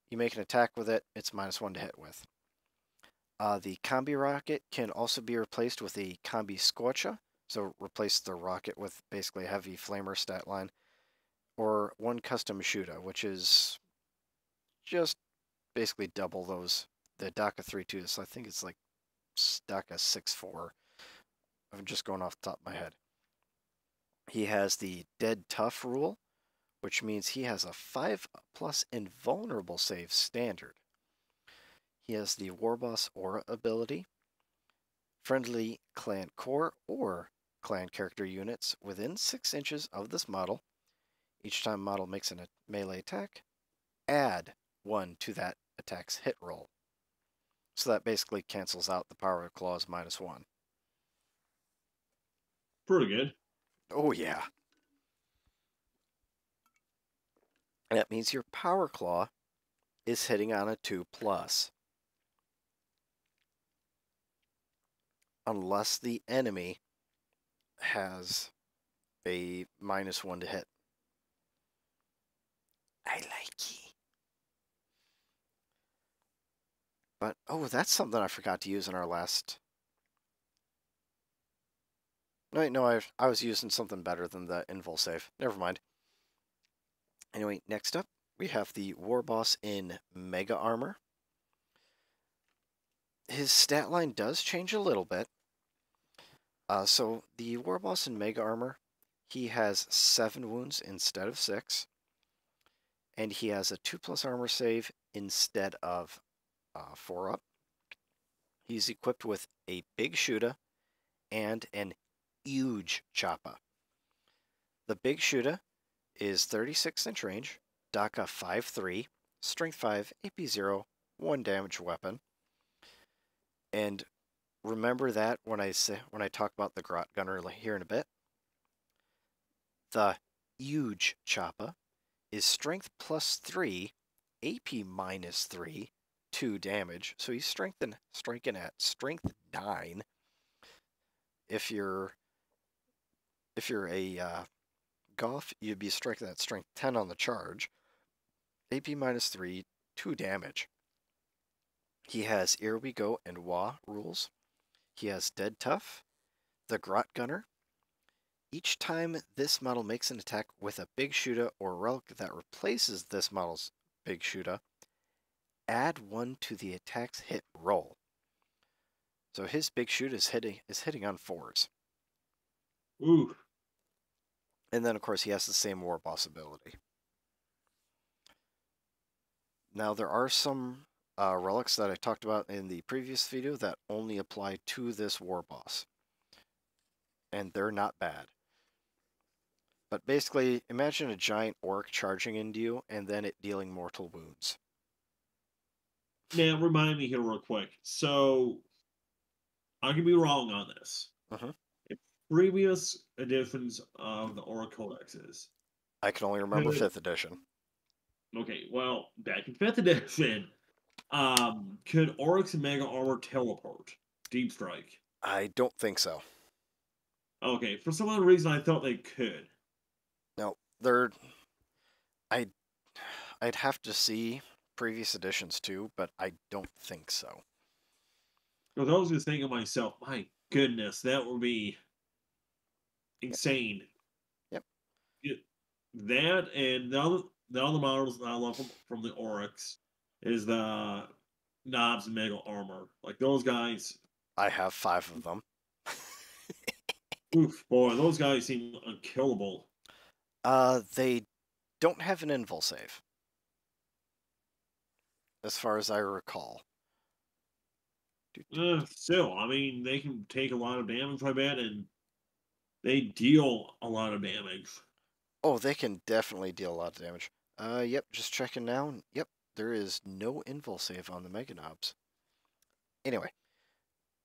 You make an attack with it, it's -1 to hit with. The Combi Rocket can also be replaced with a Combi Scorcha, so replace the rocket with basically a heavy flamer stat line, or 1 custom Shooter, which is just basically double those. The Dakka 3-2, so I think it's like Dakka 6-4. I'm just going off the top of my head. He has the Dead Tough rule, which means he has a 5+ invulnerable save standard. He has the Warboss Aura ability. Friendly clan core or clan character units within 6 inches of this model. Each time model makes a melee attack, add 1 to that attack's hit roll. So that basically cancels out the Power Claw's -1. Pretty good. Oh yeah. And that means your Power Claw is hitting on a 2+. Unless the enemy has a -1 to hit. I like it. But, oh, that's something I forgot to use in our last... No, I was using something better than the invul save. Never mind. Anyway, next up, we have the Warboss in Mega Armor. His stat line does change a little bit. So the Warboss in Mega Armor, he has 7 wounds instead of 6. And he has a 2+ armor save instead of 4-up. He's equipped with a big Shooter and an huge Choppa. The big Shooter is 36-inch range, Dakka 5-3, strength 5, AP 0, 1 damage weapon. And remember that when I talk about the Grot Gunner here in a bit. The huge Choppa is strength +3, AP -3, 2 damage. So he's striking at strength 9. If you're a Goth, you'd be striking at strength 10 on the charge. AP -3, 2 damage. He has Ere We Go and Wah rules. He has Dead Tough, the Grot Gunner. Each time this model makes an attack with a Big Shooter or relic that replaces this model's Big Shooter, add 1 to the attack's hit roll. So his Big Shoot is hitting on 4s. Ooh. And then, of course, he has the same War Boss ability. Now, there are some relics that I talked about in the previous video that only apply to this War Boss. And they're not bad. But basically, imagine a giant orc charging into you and then it dealing mortal wounds. Now, remind me here real quick. So, I could be wrong on this. Mhm. In previous editions of the Orc Codexes. I can only remember 5th edition. Okay, well, back in 5th edition, could Orcs and Mega Armor teleport? Deep Strike. I don't think so. Okay, for some odd reason, I thought they could. No, I'd have to see previous editions too, but I don't think so. Because I was just thinking to myself, my goodness, that would be insane. Yep. That and the other models that I love from the Orcs is the Knobs and Mega Armor. Like those guys. I have 5 of them. Oof, boy, those guys seem unkillable. They don't have an invul save, as far as I recall. Still, I mean, they can take a lot of damage, I bet, and they deal a lot of damage. Oh, they can definitely deal a lot of damage. Yep, just checking now. Yep, there is no invul save on the Mega Knobs. Anyway,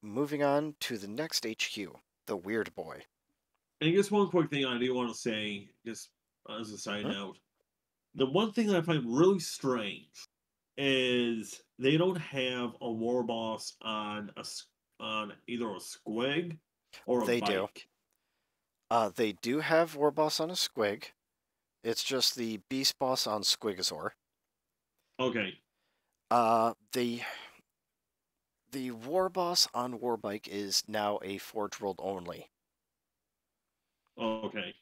moving on to the next HQ, the Weird Boy. And just one quick thing I do want to say, just as a side note. The one thing that I find really strange is they don't have a war boss on either a squig or a They bike. do. They do have War Boss on a Squig. It's just the Beast Boss on Squiggasaur. Okay. The War Boss on Warbike is now a Forge World only. Okay.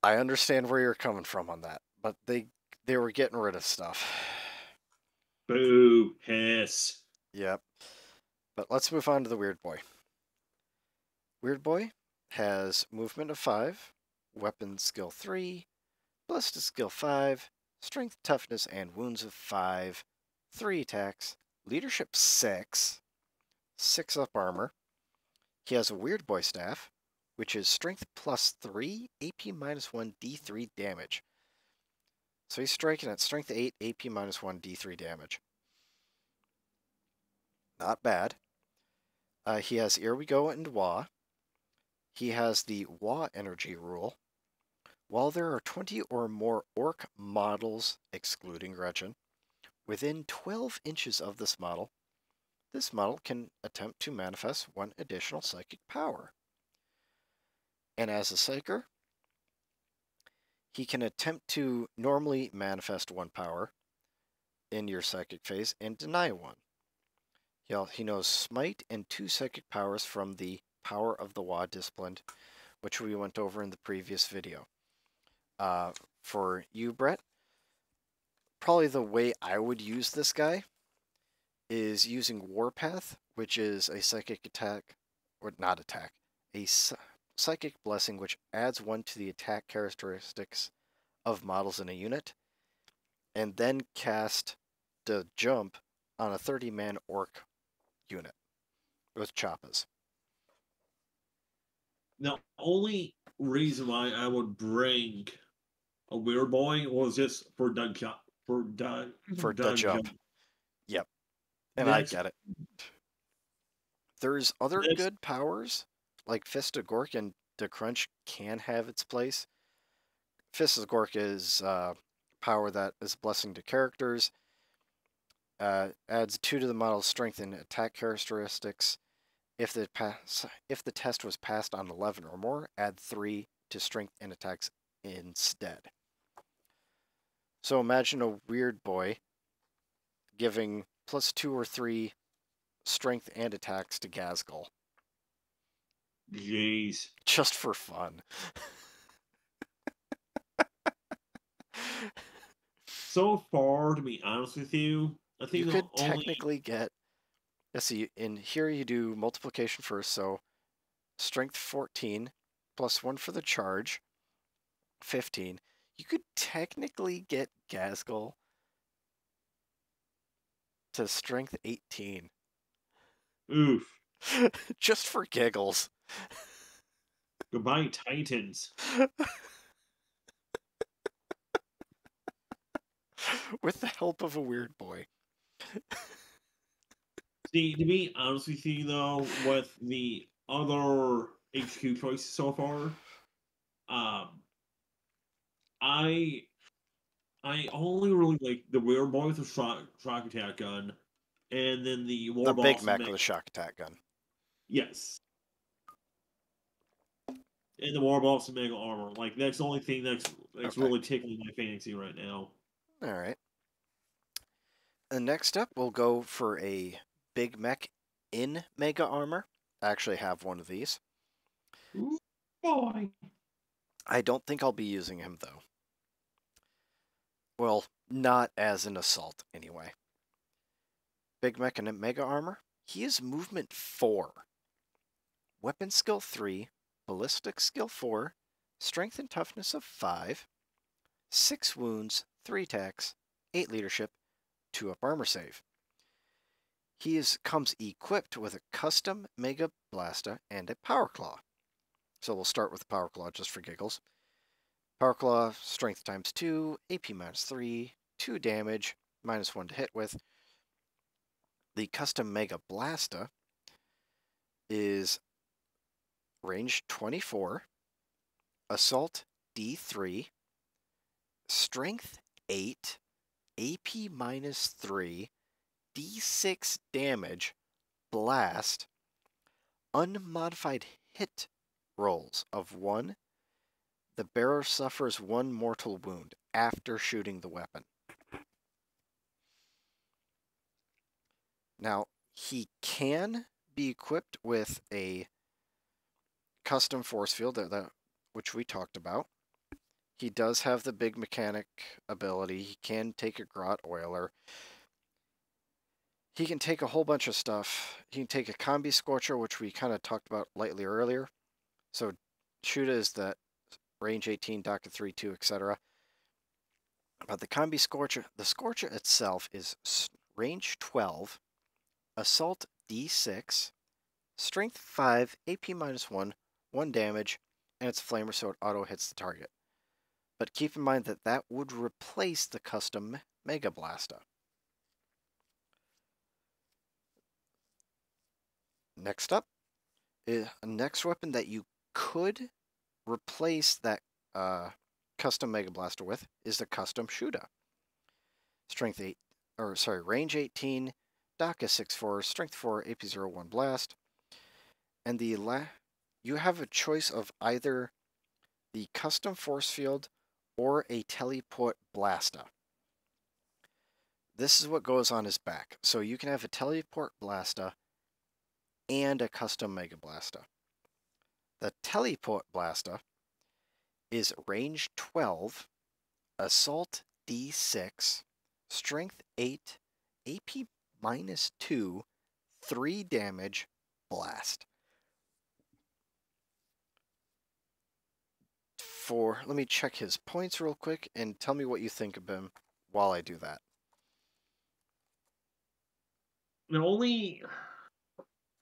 I understand where you're coming from on that, but they were getting rid of stuff. Boo. Hiss. Yep. But let's move on to the Weird Boy. Weird Boy has movement of 5, weapon skill 3, ballistic skill 5, strength, toughness, and wounds of 5, 3 attacks, leadership 6, 6 up armor. He has a Weird Boy staff, which is strength plus 3, AP minus 1, D3 damage. So he's striking at strength 8, AP minus 1, D3 damage. Not bad. He has Ere We Go and Wah. He has the Wah energy rule. While there are 20 or more orc models, excluding Gretchen, within 12 inches of this model can attempt to manifest 1 additional psychic power. And as a Psycher, he can attempt to normally manifest 1 power in your psychic phase and deny 1. He knows Smite and 2 psychic powers from the Power of the Wah discipline, which we went over in the previous video. For you, Brett, probably the way I would use this guy is using Warpath, which is a psychic attack, or not attack, a psychic blessing which adds 1 to the attack characteristics of models in a unit, and then cast the jump on a 30-man orc unit with Choppas. The only reason why I would bring a Weird Boy was just for Doug Jump. Yep. And I get it. There's other good powers, like Fist of Gork and the Crunch can have its place. Fist of Gork is power that is blessing to characters. Adds 2 to the model's strength and attack characteristics. If the test was passed on 11 or more, add 3 to strength and attacks instead. So imagine a Weird Boy giving plus 2 or 3 strength and attacks to Ghazghkull. Jeez. Just for fun. So far, to be honest with you, I think You the could only technically get... Let's see, in here you do multiplication first, so strength 14, plus 1 for the charge, 15. You could technically get Ghazghkull to strength 18. oof. Just for giggles. Goodbye, Titans. With the help of a weird boy. See, to be honest with you, though, with the other HQ choices so far, I only really like the weird boy with the shock attack gun, and then the The big Warboss mech with a shock attack gun. Yes. And the Warboss and Mega Armor. Like, that's the only thing that's Okay. really tickling my fancy right now. Alright. And next up, we'll go for a big mech in Mega Armor. I actually have one of these. Ooh, boy. I don't think I'll be using him, though. Well, not as an assault, anyway. Big mech in Mega Armor. He is movement 4. Weapon skill 3. Ballistic skill 4. Strength and toughness of 5. 6 wounds, 3 attacks, 8 leadership, 2 up armor save. He comes equipped with a custom Mega Blasta and a Power Claw. So we'll start with the Power Claw just for giggles. Power Claw, strength times 2, AP minus 3, 2 damage, minus 1 to hit with. The custom Mega Blasta is range 24, assault D3, strength 8, AP minus 3, D6 damage, blast, unmodified hit rolls of 1. The bearer suffers 1 mortal wound after shooting the weapon. Now, he can be equipped with a custom force field, which we talked about. He does have the big mechanic ability. He can take a Grot Oiler. He can take a whole bunch of stuff. He can take a Combi Scorcher, which we kind of talked about lightly earlier. So, Shuda is that range 18, Dakka 3-2, etc. But the Combi Scorcher, the Scorcher itself is range 12, assault D6, strength 5, AP minus 1, 1 damage, and it's flamer so it auto hits the target. But keep in mind that that would replace the custom Mega Blasta. Next up, a next weapon that you could replace that custom Mega Blaster with is the custom Shuda. Strength 8, or sorry, range 18, Dakka 6-4, strength 4, AP 0-1 blast. And you have a choice of either the custom force field or a teleport blasta. This is what goes on his back. So you can have a teleport blasta and a custom Mega Blasta. The teleport blasta is range 12, assault D6, strength 8, AP minus 2, 3 damage, blast. Let me check his points real quick and tell me what you think of him while I do that.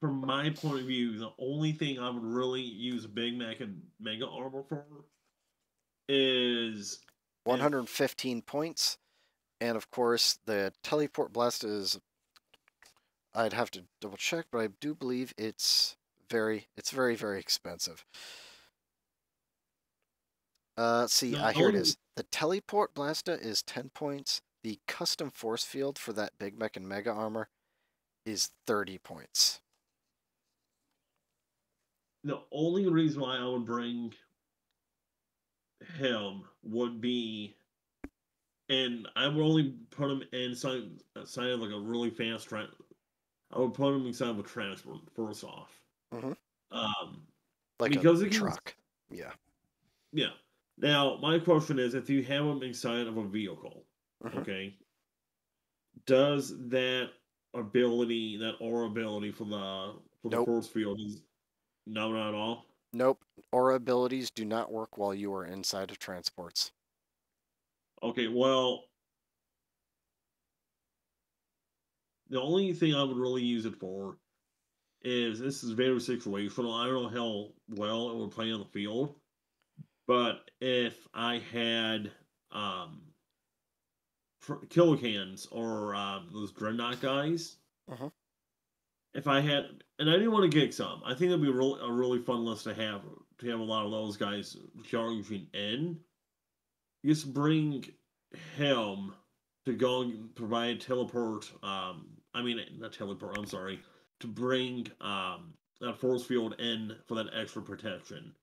From my point of view, the only thing I would really use Big Mac and Mega Armor for is 115 points, and of course the teleport blast is, I'd have to double check, but I do believe it's very, very expensive. Let's see, here it is. The teleport blasta is 10 points. The custom force field for that Big Mech and Mega Armor is 30 points. The only reason why I would bring him would be and I would only put him inside of like a really fast I would put him inside of a transport first off. Mm-hmm. Um, Like a because it can, truck. Yeah. yeah. Now my question is, if you have him inside of a vehicle, Mm-hmm. okay, does that ability, that aura ability for the Nope. force field, is no, not at all? Nope. Aura abilities do not work while you are inside of transports. Okay, well, the only thing I would really use it for is this is very situational. I don't know how well it would play on the field, but if I had um killer cans or those dreadnought guys, Mm-hmm. if I had, and I didn't want to get some, I think it'd be a really fun list to have a lot of those guys charging in. Just bring him to go and provide teleport. I mean, not teleport. I'm sorry. To bring that force field in for that extra protection.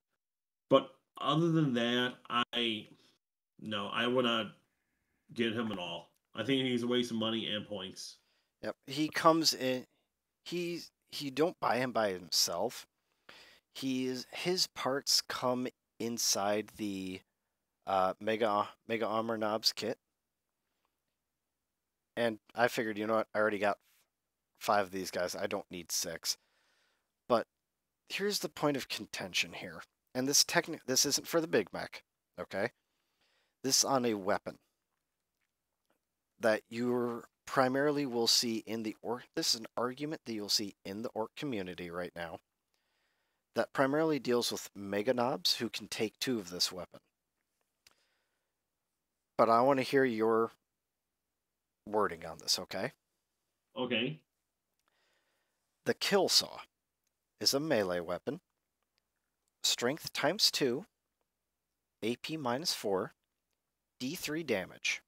But other than that, I would not get him at all. I think he's a waste of money and points. Yep. He comes in. He don't buy him by himself. His parts come inside the Mega Armor Knobs kit. And I figured, you know what? I already got 5 of these guys. I don't need 6. But here's the point of contention here. And this isn't for the big mech, okay? This is on a weapon that you primarily will see in the Orc. This is an argument that you'll see in the Orc community right now that primarily deals with Mega Knobs who can take 2 of this weapon. But I want to hear your wording on this, okay? Okay. The Kill Saw is a melee weapon. Strength times 2, AP minus 4, D3 damage.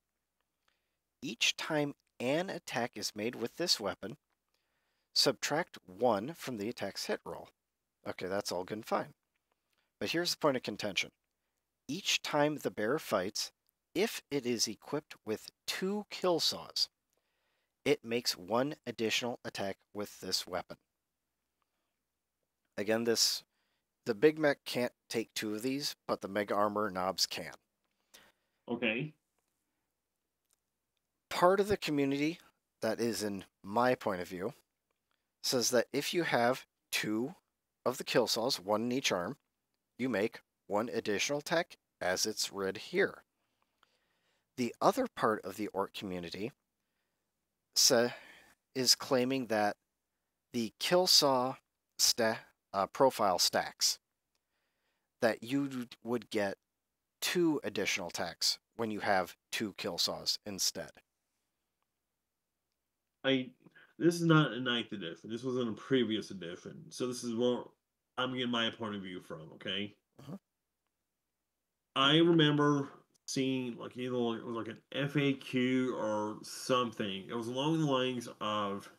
Each time an attack is made with this weapon, subtract 1 from the attack's hit roll. Okay, that's all good and fine. But here's the point of contention. Each time the bear fights, if it is equipped with 2 kill saws, it makes 1 additional attack with this weapon. Again, the Big Mech can't take 2 of these, but the Mega Armor Knobs can. Okay. Part of the community that is in my point of view says that if you have 2 of the kill saws, 1 in each arm, you make 1 additional attack as it's read here. The other part of the Orc community is claiming that the kill saw profile stacks, that you would get 2 additional attacks when you have 2 kill saws instead. This is not a ninth edition. This was in a previous edition. So this is where I'm getting my point of view from, okay? Uh-huh. I remember seeing like either it was like an FAQ or something. It was along the lines of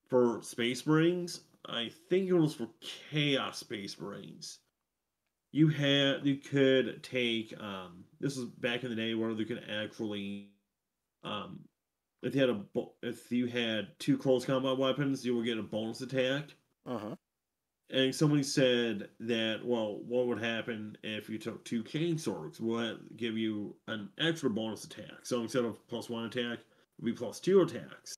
for Space Marines. I think it was for Chaos Space Marines. You could take this was back in the day where they could actually um if you had 2 close combat weapons, you would get a bonus attack. Uh-huh. And somebody said that, well, what would happen if you took 2 cane swords? Will that give you an extra bonus attack? So instead of +1 attack, it would be +2 attacks.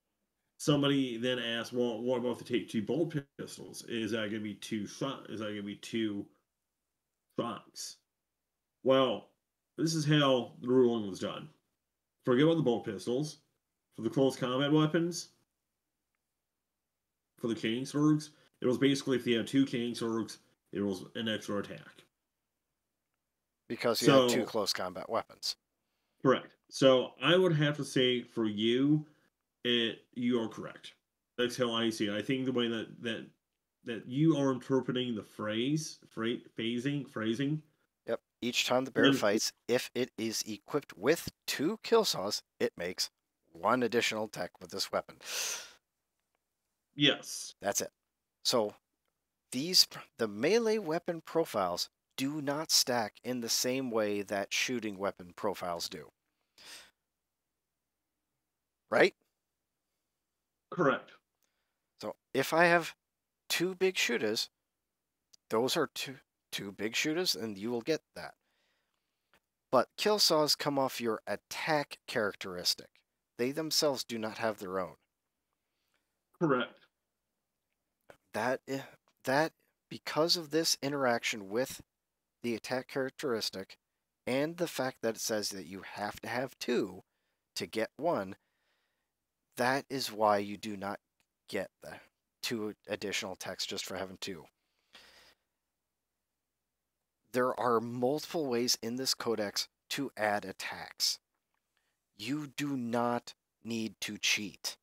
Somebody then asked, well, what about if you take 2 bolt pistols? Is that going to be 2 shot? Is that going to be 2 shots? Well, this is how the ruling was done. Forget about the bolt pistols. For the close combat weapons, for the cane swords, it was basically if you had 2 cane swords, it was an extra attack. Because you had 2 close combat weapons. Correct. So I would have to say for you, you are correct. That's how I see it. I think the way that you are interpreting the phrasing. Yep. Each time the bear fights, if it is equipped with 2 kill saws, it makes 1 additional attack with this weapon. Yes. That's it. So the melee weapon profiles do not stack in the same way that shooting weapon profiles do. right? Correct. So if I have 2 big shooters, those are two big shooters, and you will get that. But kill saws come off your attack characteristic. They themselves do not have their own. Correct. That because of this interaction with the attack characteristic and the fact that it says that you have to have 2 to get 1, that is why you do not get the 2 additional attacks just for having 2. There are multiple ways in this codex to add attacks. You do not need to cheat.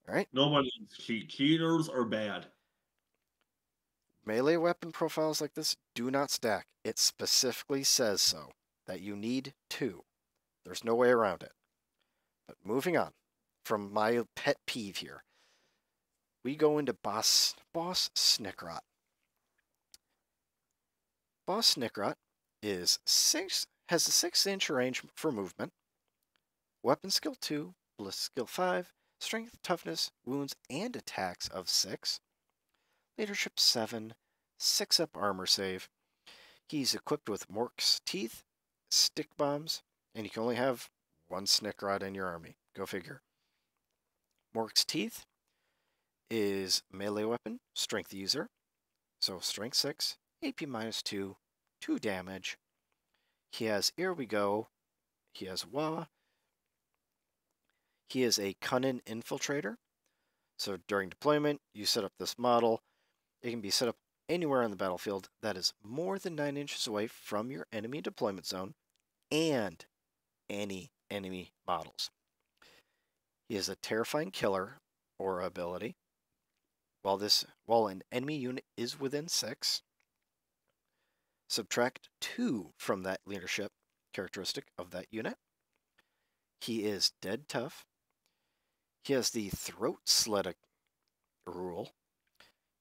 All right? Nobody needs cheat. Cheaters are bad. Melee weapon profiles like this do not stack. It specifically says so, that you need 2. There's no way around it. But moving on from my pet peeve here, we go into Boss Snickrot. Boss Snickrot has a 6-inch range for movement, weapon skill 2, bliss skill 5, strength, toughness, wounds, and attacks of 6, leadership 7, 6-up armor save. He's equipped with Mork's teeth, stick bombs, and you can only have 1 Snickrot in your army. Go figure. Mork's teeth is melee weapon, strength user, so strength 6, AP -2, 2 damage. He has Ere We Go. He has Wah. He is a cunning infiltrator. So during deployment, you set up this model. It can be set up anywhere on the battlefield that is more than 9 inches away from your enemy deployment zone and any enemy models. He is a terrifying killer aura ability. While an enemy unit is within 6, subtract 2 from that leadership characteristic of that unit. He is dead tough. He has the throat slit rule.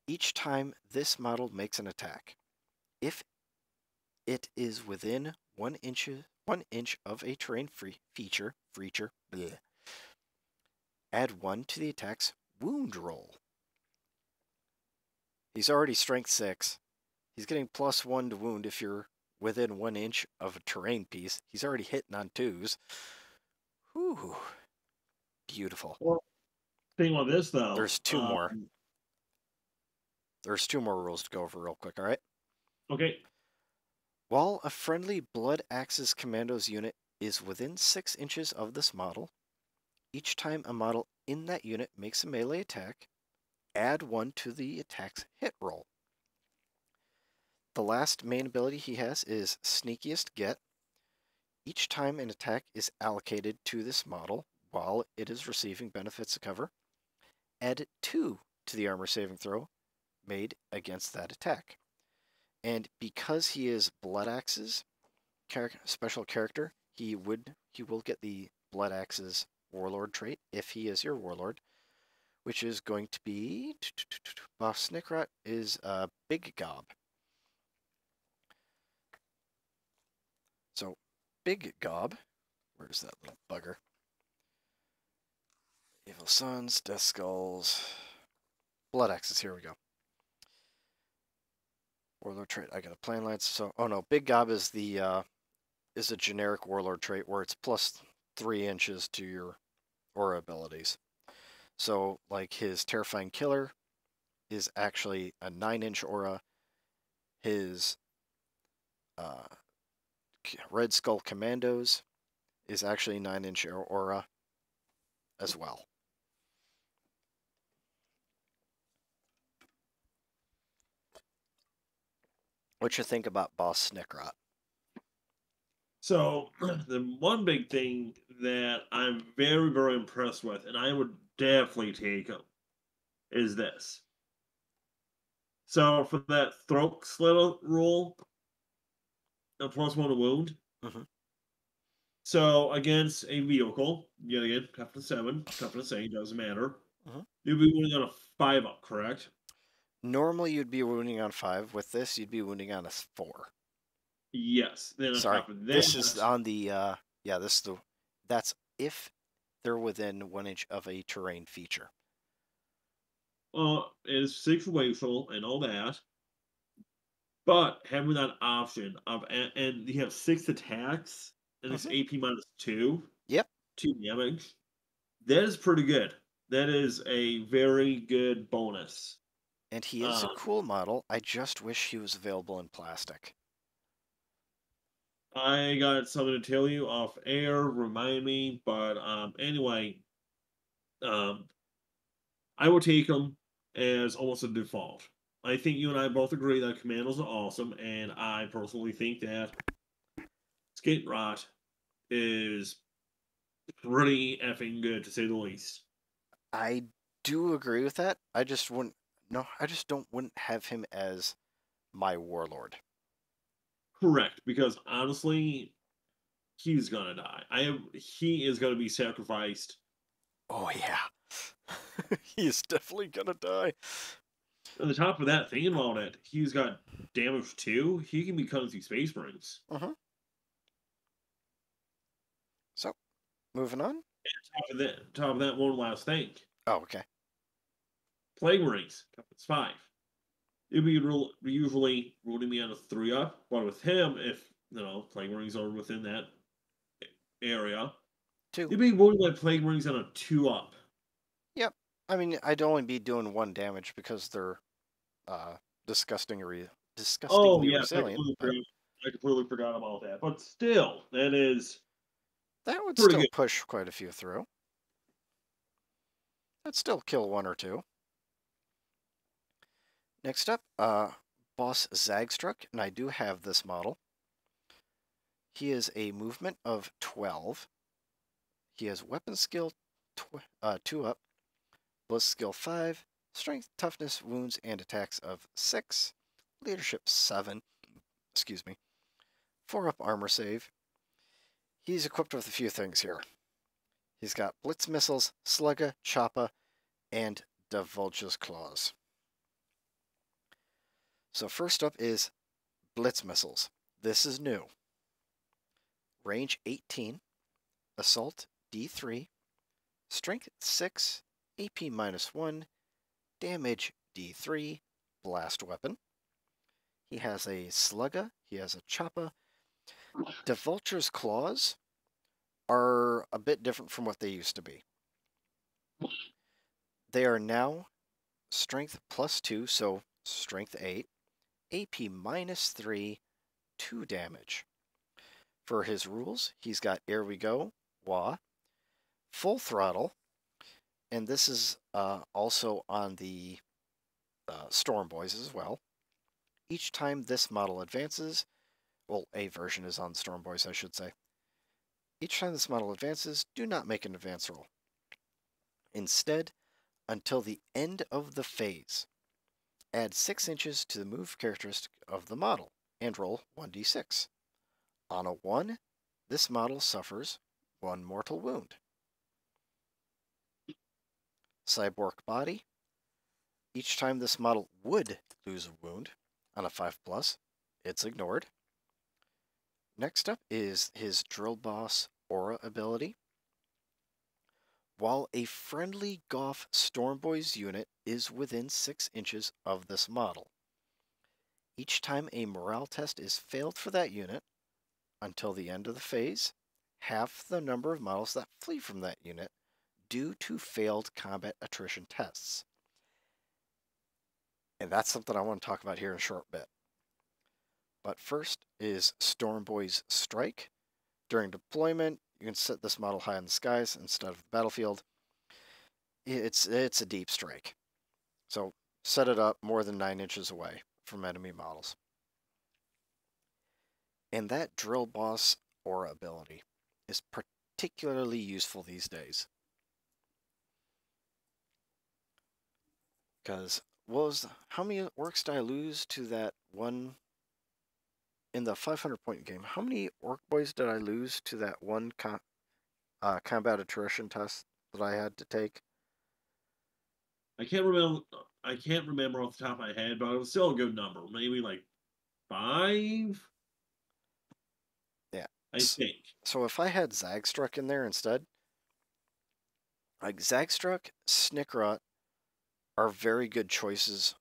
Each time this model makes an attack, if it is within 1 inch of a terrain feature, bleh, add 1 to the attack's wound roll. He's already strength 6. He's getting +1 to wound if you're within 1 inch of a terrain piece. He's already hitting on 2s. Whew. Beautiful. Well, thing about this though, There's 2 more. There's 2 more rules to go over real quick, alright? Okay. While a friendly Blood Axes Commandos unit is within 6 inches of this model, each time a model in that unit makes a melee attack, add 1 to the attack's hit roll. The last main ability he has is Sneakiest Get. Each time an attack is allocated to this model while it is receiving benefits of cover, add 2 to the armor saving throw made against that attack. And because he is Blood Axe's special character, he will get the Blood Axe's Warlord trait if he is your Warlord, which is going to be Boss Snickrot is Big Gob. So Big Gob, where's that little bugger? Evil Sons, Death Skulls, Blood Axes, here we go. Warlord trait, I got a plan lines. So, oh no, Big Gob is is a generic Warlord trait where it's +3 inches to your aura abilities. So, like his Terrifying Killer is actually a 9-inch aura. His Red Skull Commandos is actually 9-inch aura as well. What you think about Boss Snickrot? So the one big thing that I'm very, very impressed with, and I would definitely take him, is this. So for that throat slit rule, a +1 to wound. Mhm. So against a vehicle, yet again, toughness 7, toughness 8, doesn't matter. Mhm. You'd be wounding on a 5-up, correct? Normally you'd be wounding on 5. With this, you'd be wounding on a 4. Yes. Then on Sorry, top of that, this is on the, yeah, this is the, That's if they're within 1 inch of a terrain feature. It's situational and all that, but having that option of and you have 6 attacks and it's Hmm. AP minus 2, Yep. 2 damage. That is pretty good. That is a very good bonus. And he is a Um, cool model. I just wish he was available in plastic. I got something to tell you off air. Remind me, but anyway, um, I will take them as almost a default. I think you and I both agree that Commandos are awesome, and I personally think that Skate Rot is pretty effing good to say the least. I do agree with that. I just wouldn't. No, I just wouldn't have him as my warlord. Correct, because honestly, he's gonna die. He is gonna be sacrificed. Oh yeah, he is definitely gonna die. On the top of that, thinking about it, he's got damage too. He can be cutting through space marines. Hmm. So, moving on. Top of that, one last thing. Oh, okay. Plague marines, it's 5. It'd be usually ruling me on a 3-up, but with him, if plague marines are within that area, 2. it'd be ruling my plague marines on a 2-up. Yep. I mean, I'd only be doing 1 damage because they're uh, Oh disgustingly yes, resilient. But I completely forgot about that. But still, that is that would pretty still good. push quite a few through. That'd still kill 1 or 2. Next up, Boss Zagstruk, and I do have this model. He is a movement of 12. He has weapon skill 2 up, bliss skill 5, strength, toughness, wounds, and attacks of 6, leadership 7, excuse me, 4 up armor save. He's equipped with a few things here. He's got Blitz Missiles, Slugga, Choppa, and Divulge's Claws. So first up is Blitz Missiles. This is new. Range 18, Assault D3, Strength 6, AP minus 1, Damage D3, Blast Weapon. He has a Slugga, he has a Choppa. Divulge's Claws are a bit different from what they used to be. They are now Strength plus 2, so Strength 8, AP minus 3, 2 damage. For his rules, he's got Ere We Go, Wah, Full Throttle, and this is also on the Storm Boys as well. Each time this model advances, well, a version is on Storm Boys, I should say. Each time this model advances, do not make an advance roll. Instead, until the end of the phase, add 6 inches to the move characteristic of the model and roll 1d6. On a 1, this model suffers 1 mortal wound. Cyborg Body. Each time this model would lose a wound on a 5+, it's ignored. Next up is his Drill Boss Aura ability. While a friendly Goff Storm Boys unit is within 6 inches of this model, each time a morale test is failed for that unit, until the end of the phase, half the number of models that flee from that unit due to failed combat attrition tests. And that's something I want to talk about here in a short bit. But first is Storm Boys Strike. During deployment, you can set this model high in the skies instead of the battlefield. It's a deep strike. So set it up more than 9 inches away from enemy models. And that Drill Boss Aura ability is particularly useful these days. Because how many orcs did I lose to that one in the 500-point game? How many orc boys did I lose to that one combat attrition test that I had to take? I can't remember. I can't remember off the top of my head, but it was still a good number. Maybe like 5. Yeah, I think. So if I had Zagstruk in there instead, like Zagstruk, Snickrot are very good choices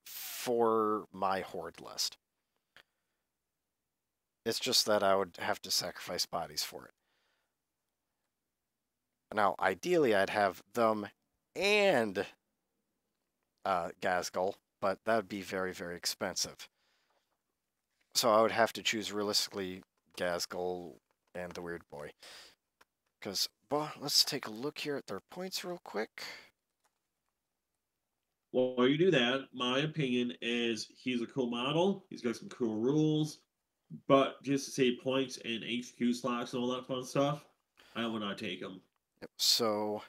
for my horde list. It's just that I would have to sacrifice bodies for it. Now, ideally, I'd have them and Ghazghkull, but that would be very, very expensive. So I would have to choose realistically Ghazghkull and the Weird Boy. Because, well, let's take a look here at their points real quick. Well, while you do that, my opinion is he's a cool model. He's got some cool rules. But just to save points and HQ slots and all that fun stuff, I would not take him. Yep, so,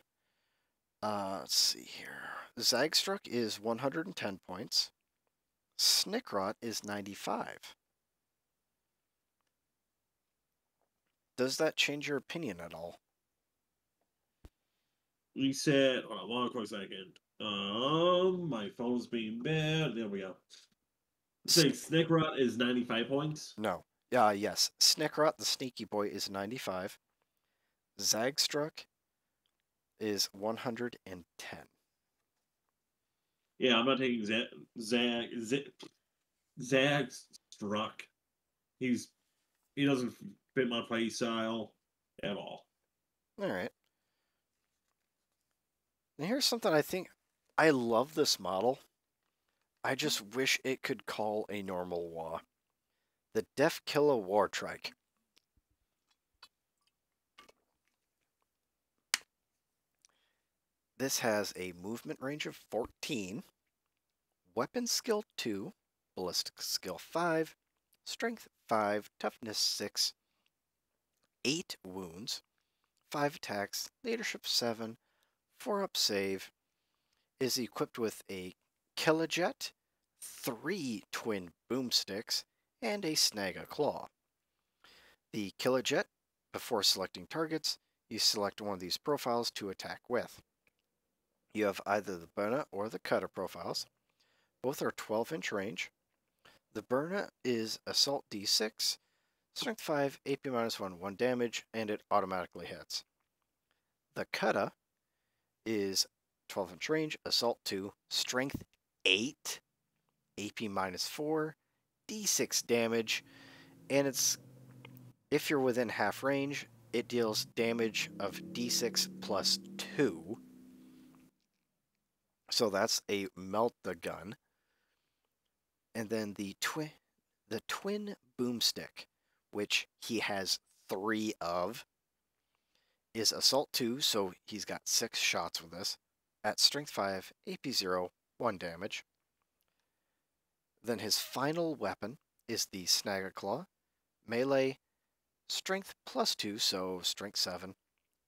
let's see here. Zagstruk is 110 points. Snickrot is 95. Does that change your opinion at all? We said, hold on one quick second. My phone's being bad. There we go. Saying Snickrot is 95 points? No. Yes. Snickrot, the sneaky boy, is 95. Zagstruk is 110. Yeah, I'm not taking Zagstruk. He doesn't fit my play style at all. All right. Now here's something I love this model. I just wish it could call a normal Wa. The Def Killa War Trike. This has a movement range of 14, weapon skill 2, ballistic skill 5, strength 5, toughness 6, 8 wounds, 5 attacks, leadership 7, 4 up save, is equipped with a Killajet, 3 twin boomsticks, and a Snagga claw. The Killajet, before selecting targets, you select one of these profiles to attack with. You have either the Burna or the Cutter profiles. Both are 12-inch range. The Burna is Assault D6, Strength 5, AP-1, 1 damage, and it automatically hits. The Cutter is 12-inch range, Assault 2, Strength 8, AP-4, D6 damage, and if you're within half range, it deals damage of D6 plus 2. So that's a melt the gun. And then the twin boomstick, which he has 3 of, is Assault 2, so he's got 6 shots with this, at Strength 5, AP0, 1 damage. Then his final weapon is the Snagga Claw, melee, Strength plus 2, so Strength 7,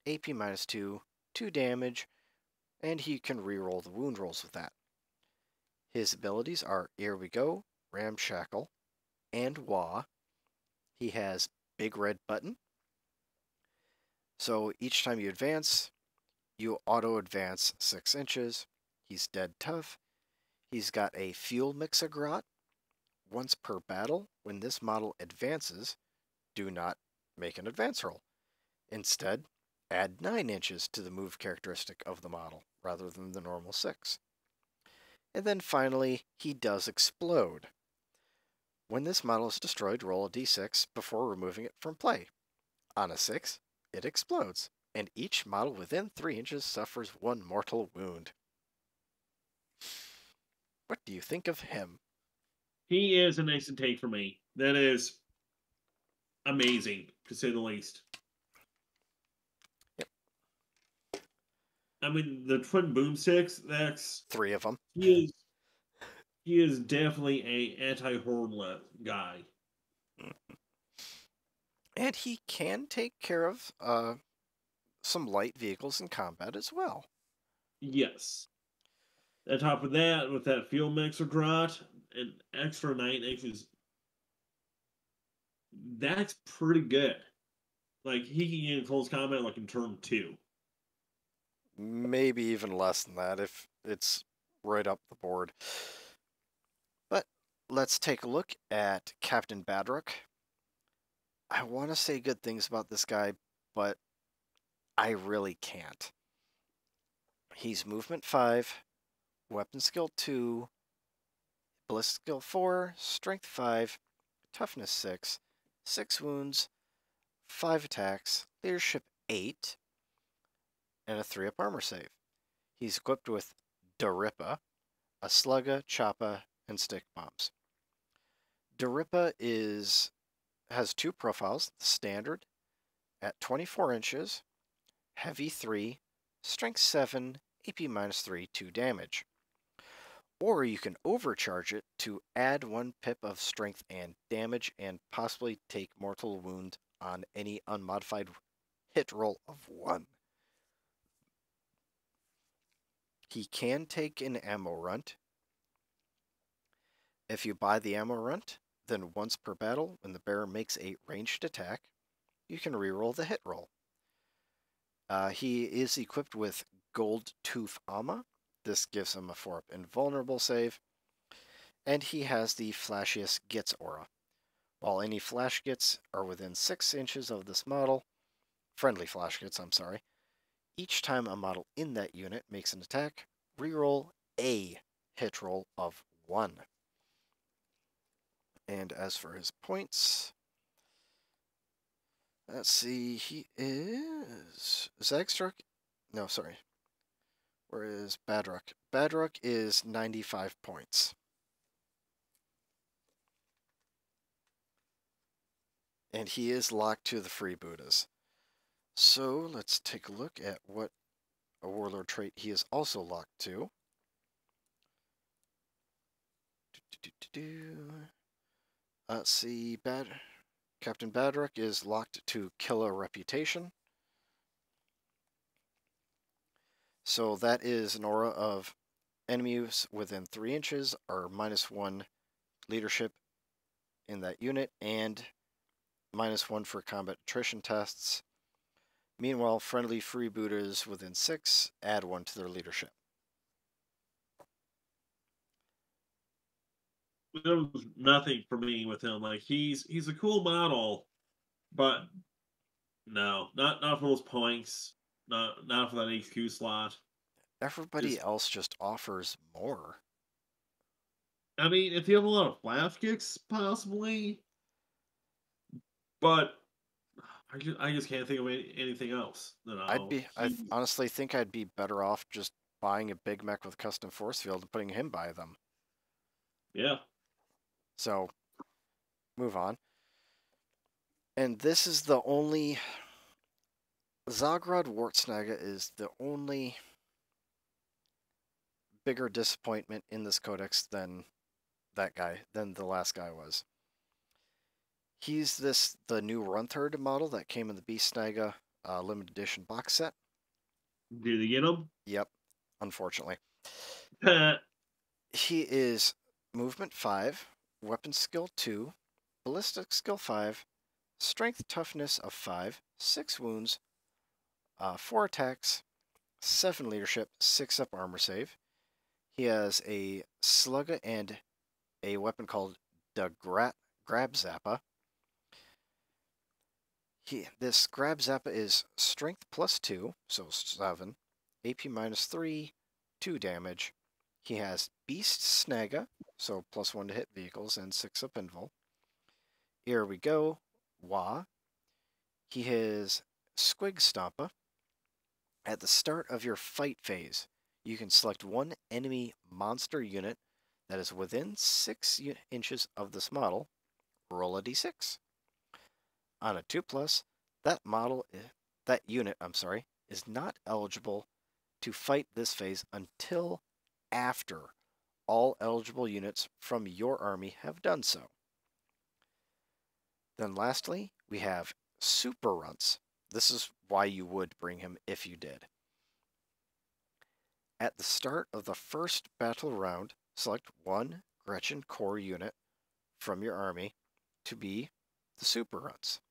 AP-2, 2 damage, and he can reroll the wound rolls with that. His abilities are Ere We Go, Ramshackle, and Wa. He has Big Red Button. So each time you advance, you auto-advance 6 inches. He's dead tough. He's got a Fuel Mixagrot. Once per battle, when this model advances, do not make an advance roll. Instead, add 9 inches to the move characteristic of the model, rather than the normal 6. And then finally, he does explode. When this model is destroyed, roll a d6 before removing it from play. On a 6, it explodes, and each model within 3 inches suffers 1 mortal wound. What do you think of him? He is an instant take for me. That is amazing, to say the least. Yep. I mean, the twin boomsticks, that's 3 of them. He is definitely a anti-horde guy. And he can take care of some light vehicles in combat as well. Yes. On top of that, with that fuel mixer grot, an extra 9 inches, that's pretty good. Like, he can get in close combat like in turn 2. Maybe even less than that if it's right up the board. But let's take a look at Captain Badrock. I want to say good things about this guy, but I really can't. He's movement 5, weapon skill 2, ballistic skill 4, strength 5, toughness 6, 6 wounds, 5 attacks, leadership 8, and a 3-up armor save. He's equipped with Darippa, a Slugga, Choppa, and stick bombs. Darippa has 2 profiles, the standard at 24 inches, heavy 3, strength 7, AP -3, 2 damage. Or you can overcharge it to add 1 pip of strength and damage and possibly take mortal wound on any unmodified hit roll of 1. He can take an ammo runt. If you buy the ammo runt, then once per battle, when the bearer makes a ranged attack, you can reroll the hit roll. He is equipped with Gold Tooth Amma. This gives him a 4-up invulnerable save. And he has the flashiest Gits aura. While any flash Gits are within 6 inches of this model, friendly flash Gits, I'm sorry, each time a model in that unit makes an attack, reroll a hit roll of 1. And as for his points, let's see, he is Zagstruk. No, sorry. Where is Badruk? Badruk is 95 points. And he is locked to the freebooters. So let's take a look at what a warlord trait he is also locked to. Let's see, Captain Badruk is locked to Killer Reputation. So that is an aura of enemies within 3 inches are -1 leadership in that unit and -1 for combat attrition tests. Meanwhile, friendly freebooters within 6 add 1 to their leadership. There was nothing for me with him. Like he's a cool model, but no, not for those points. Not for that HQ slot. Everybody else just offers more. I mean, if you have a lot of flash kicks, possibly, but I just can't think of anything else. I honestly think I'd be better off just buying a big mech with custom force field and putting him by them. Yeah. So, move on. And this is the only... Zogrod Snagga is the only bigger disappointment in this codex than the last guy was. He's the new Runtherd model that came in the Beast Snagga limited edition box set. Did they get him? Yep, unfortunately. He is movement 5, weapon skill 2, ballistic skill 5, strength toughness of 5, 6 wounds, 4 attacks, 7 leadership, 6-up armor save. He has a Slugga and a weapon called the Grab Zappa. This Grab Zappa is strength +2, so 7, AP -3, 2 damage. He has Beast Snagga, so +1 to hit vehicles and 6-up invul. Ere We Go, Wah. He has Squig Stompa. At the start of your fight phase, you can select 1 enemy monster unit that is within 6 inches of this model. Roll a d6. On a 2+, that unit, is not eligible to fight this phase until after all eligible units from your army have done so. Then lastly, we have Super Runts. This is why you would bring him if you did. At the start of the first battle round, select 1 Gretchen core unit from your army to be the Super Runts.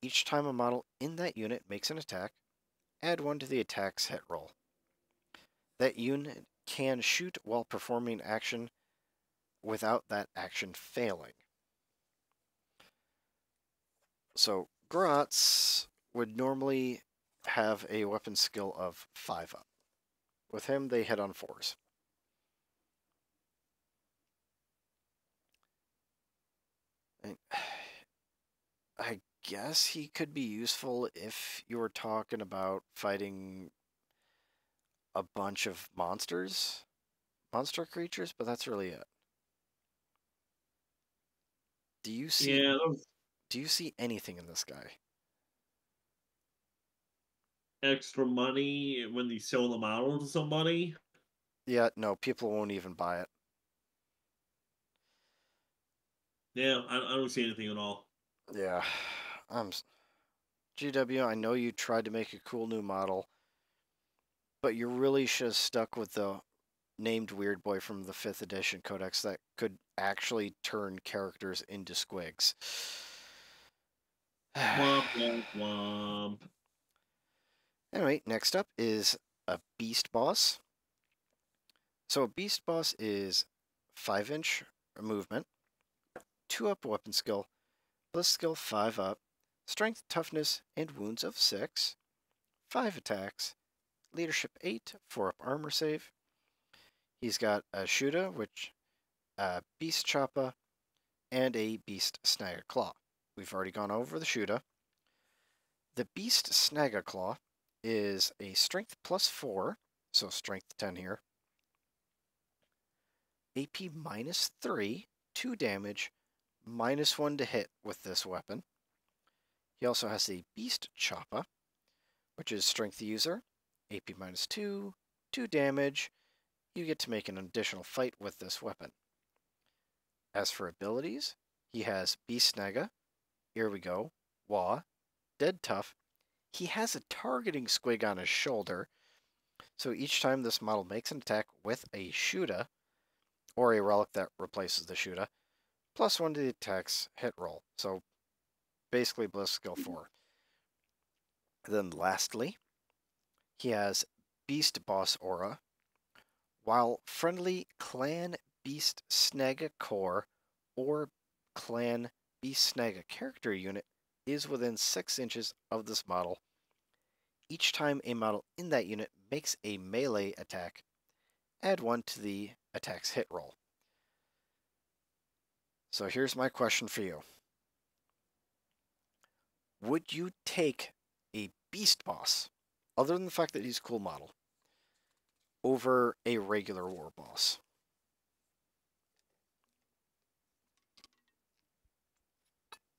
Each time a model in that unit makes an attack, add 1 to the attack's hit roll. That unit can shoot while performing action without that action failing. So Grotz would normally have a weapon skill of 5 up. With him, they hit on 4s. I guess he could be useful if you were talking about fighting a bunch of monster creatures, but that's really it. Do you see Yeah, do you see anything in this guy? extra money when you sell the model to somebody. Yeah, no, people won't even buy it. Yeah, I don't see anything at all. Yeah. GW, I know you tried to make a cool new model, but you really should have stuck with the named weird boy from the 5th edition codex that could actually turn characters into squigs. Womp, womp, womp. Anyway, next up is a beast boss. So a beast boss is 5-inch movement, 2 up weapon skill, bliss skill 5 up, strength, toughness, and wounds of 6, 5 attacks, leadership 8, 4 up armor save. He's got a Shooter, which beast Choppa, and a beast Snagga Claw. We've already gone over the Shooter. The beast Snagga Claw is a strength plus 4, so strength 10 here. AP minus 3, 2 damage, minus 1 to hit with this weapon. He also has a beast Choppa, which is strength user, AP minus 2, 2 damage. You get to make an additional fight with this weapon. As for abilities, he has Beast Snagga, Ere We Go, Wah, Dead Tough. He has a targeting squig on his shoulder, so each time this model makes an attack with a Shooter, or a relic that replaces the Shooter, plus 1 to the attack's hit roll. So basically Bliss skill 4. Then lastly, he has Beast Boss Aura. While friendly Clan Beast Snagga Core or Clan Beast Snagga character unit is within 6 inches of this model, each time a model in that unit makes a melee attack, add 1 to the attack's hit roll. So here's my question for you. Would you take a beast boss, other than the fact that he's a cool model, over a regular war boss?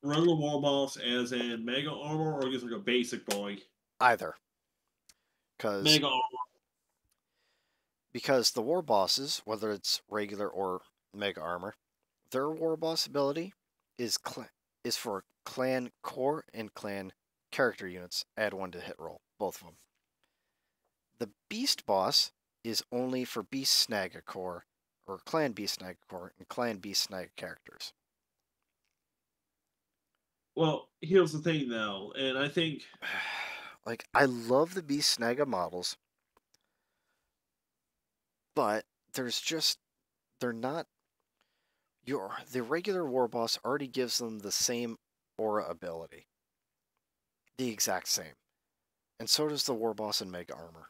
Run the war boss as in mega armor or just like a basic boy? Either. Mega armor. Because the war bosses, whether it's regular or mega armor, their war boss ability is for clan core and clan character units. Add 1 to hit roll, both of them. The beast boss is only for beast Snagga core, or clan beast Snagga core, and clan beast Snagga characters. Well, here's the thing though, and I think like, I love the beast Snagga models, but they're not. The regular war boss already gives them the same aura ability. The exact same. And so does the war boss in mega armor.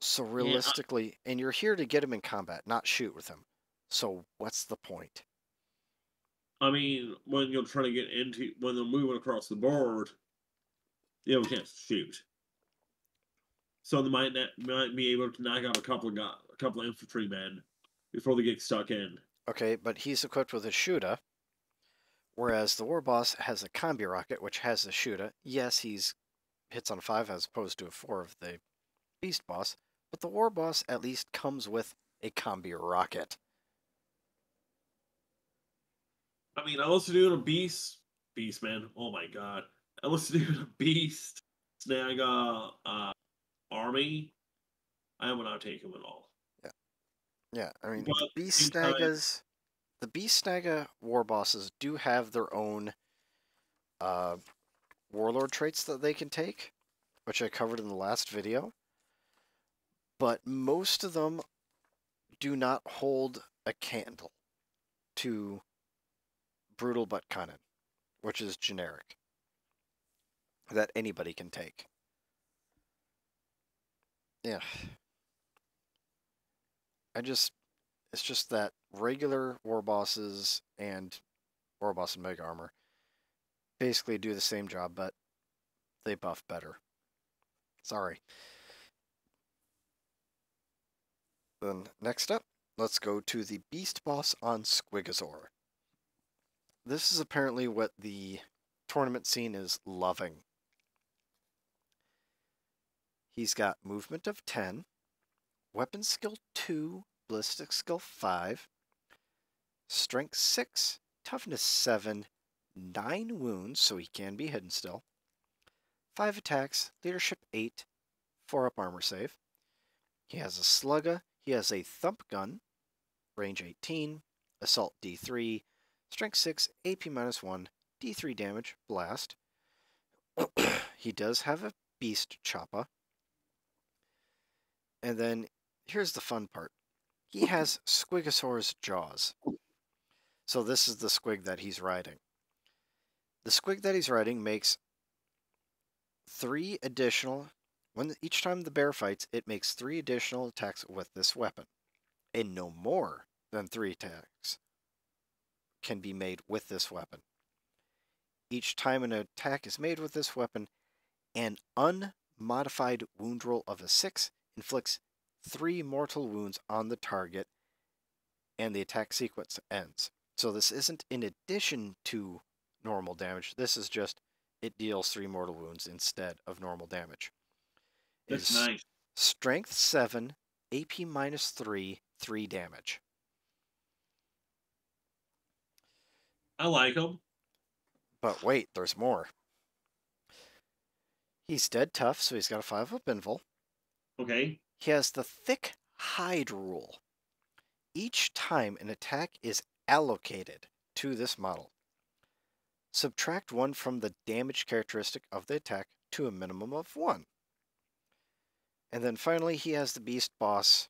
So realistically, and you're here to get him in combat, not shoot with him. So what's the point? I mean, when you're trying to get into when they're moving across the board, you have a chance to shoot. So they might be able to knock out a couple of infantrymen before they get stuck in. Okay, but he's equipped with a Shooter, whereas the war boss has a Combi Rocket, which has a Shooter. Yes, he's hits on 5 as opposed to a 4 of the beast boss, but the war boss at least comes with a Combi Rocket. I mean, I was doing a beast man. Oh my god, I was doing a beast Snagga army. I would not take him at all. Yeah. I mean, But the beast Snagga war bosses do have their own warlord traits that they can take, which I covered in the last video. But most of them do not hold a candle to Brutal but Cunning, which is generic, that anybody can take. Yeah. It's just that regular war bosses and War Boss and Mega Armor basically do the same job, but they buff better. Sorry. Then next up, let's go to the Beast Boss on Squiggasaur. This is apparently what the tournament scene is loving. He's got movement of 10, weapon skill 2, ballistic skill 5, strength 6, toughness 7, 9 wounds, so he can be hidden still, 5 attacks, leadership 8, 4 up armor save. He has a Slugga, he has a thump gun, range 18, assault D3, strength 6, AP -1, D3 damage, blast. He does have a beast Choppa. And then here's the fun part. He has Squiggasaurus Jaws. So this is the squig that he's riding. The squig that he's riding makes 3 additional... Each time the bear fights, it makes 3 additional attacks with this weapon. And no more than 3 attacks can be made with this weapon. Each time an attack is made with this weapon, an unmodified wound roll of a 6 inflicts 3 mortal wounds on the target, and the attack sequence ends. So this isn't in addition to normal damage. This is just, it deals 3 mortal wounds instead of normal damage. That's nice. Strength 7, AP -3, 3 damage. I like him. But wait, there's more. He's dead tough, so he's got a 5 up invul. Okay. He has the thick hide rule. Each time an attack is allocated to this model, subtract 1 from the damage characteristic of the attack to a minimum of 1. And then finally, he has the Beast Boss